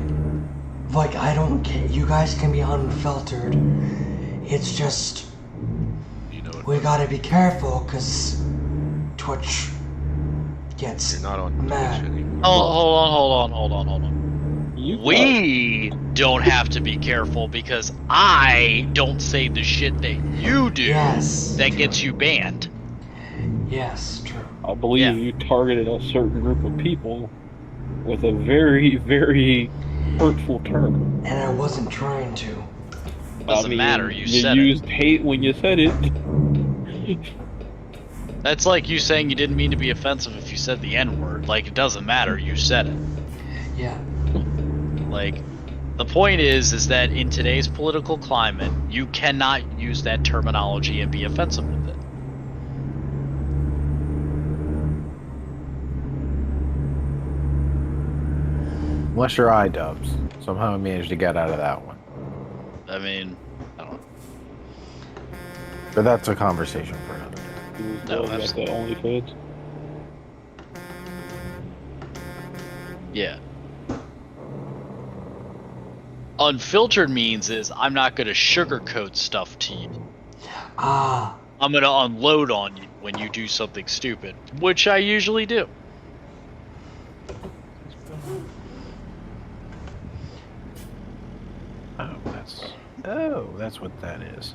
Like, I don't get. You guys can be unfiltered. It's just. You know it. We gotta be careful, because Twitch gets You're not on Twitch mad. anymore. Oh, hold on. You We don't have to be careful because I don't say the shit that you do Yes. that gets you banned. Yes, true. I believe Yeah. you targeted a certain group of people with a very, very hurtful term. And I wasn't trying to. Doesn't matter, you you said it. used hate when you said it. That's like you saying you didn't mean to be offensive if you said the N-word. Like, it doesn't matter, you said it. Yeah. Like, the point is that in today's political climate, you cannot use that terminology and be offensive with it. Unless you're iDubbbz. Somehow I managed to get out of that one. I mean, I don't know. But that's a conversation for another day. No, Got that absolutely. OnlyFans. Yeah. Unfiltered means is I'm not going to sugarcoat stuff to you. Ah. I'm going to unload on you when you do something stupid, which I usually do. Oh, that's Oh, that's what that is.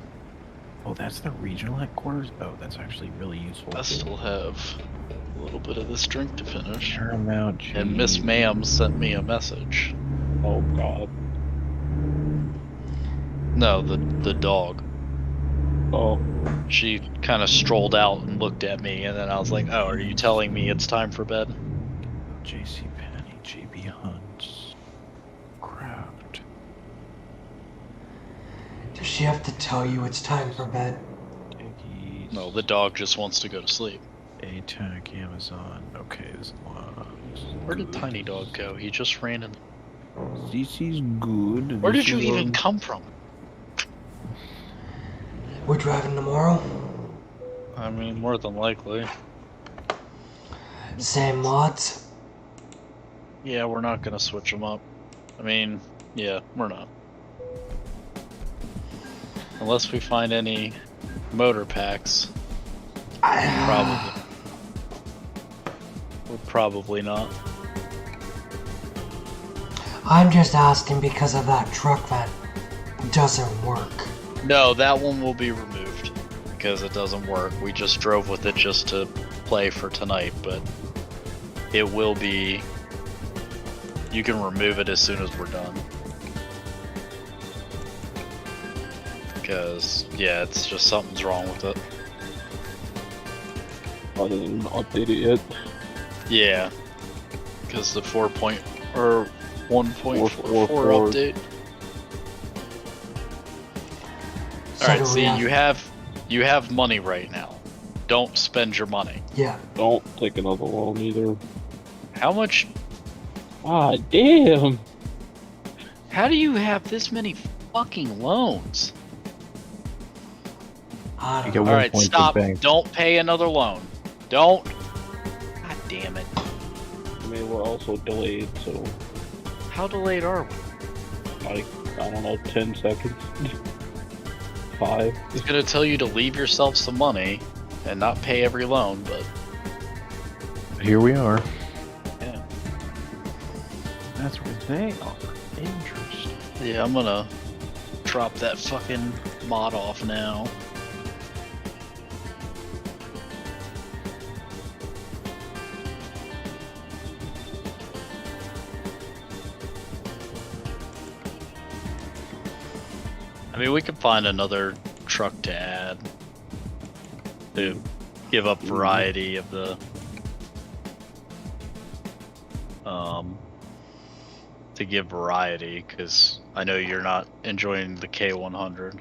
Oh, that's the regional headquarters? Oh, that's actually really useful. I still have a little bit of this drink to finish. Paramount. And Miss Cheese. Ma'am sent me a message. Oh God. No, the dog. Oh. She kind of strolled out and looked at me, and then I was like, "Oh, are you telling me it's time for bed?" JC Penney, JB Hunt, Kraft. Does she have to tell you it's time for bed? Dickies. No, the dog just wants to go to sleep. ATAC, Amazon. Okay, this Where did Tiny Dog go? He just ran in. CC's good. Where This did you is, even come from? We're driving tomorrow? I mean, more than likely. Same mods? Yeah, we're not gonna switch them up. I mean, yeah, we're not. Unless we find any motor packs. Probably. We're probably not. I'm just asking because of that truck that doesn't work. No, that one will be removed because it doesn't work. We just drove with it just to play for tonight, but it will be. You can remove it as soon as we're done. Because, yeah, it's just something's wrong with it. I didn't even update it yet. Yeah. Because the 1.44 update. So Alright, do we see, have- you have money right now. Don't spend your money. Yeah. Don't take another loan either. How much? Ah, damn. How do you have this many fucking loans? I You don't get know. one Alright, point to stop. bank. Don't pay another loan. Don't. God damn it. I mean, we're also delayed, so How delayed are we? like, I don't know, 10 seconds. 5. It's gonna tell you to leave yourself some money and not pay every loan, but Here we are. yeah. That's where they are. Interesting. Yeah, I'm gonna drop that fucking mod off now. I mean, we could find another truck to add to give up variety of the to give variety, because I know you're not enjoying the K100.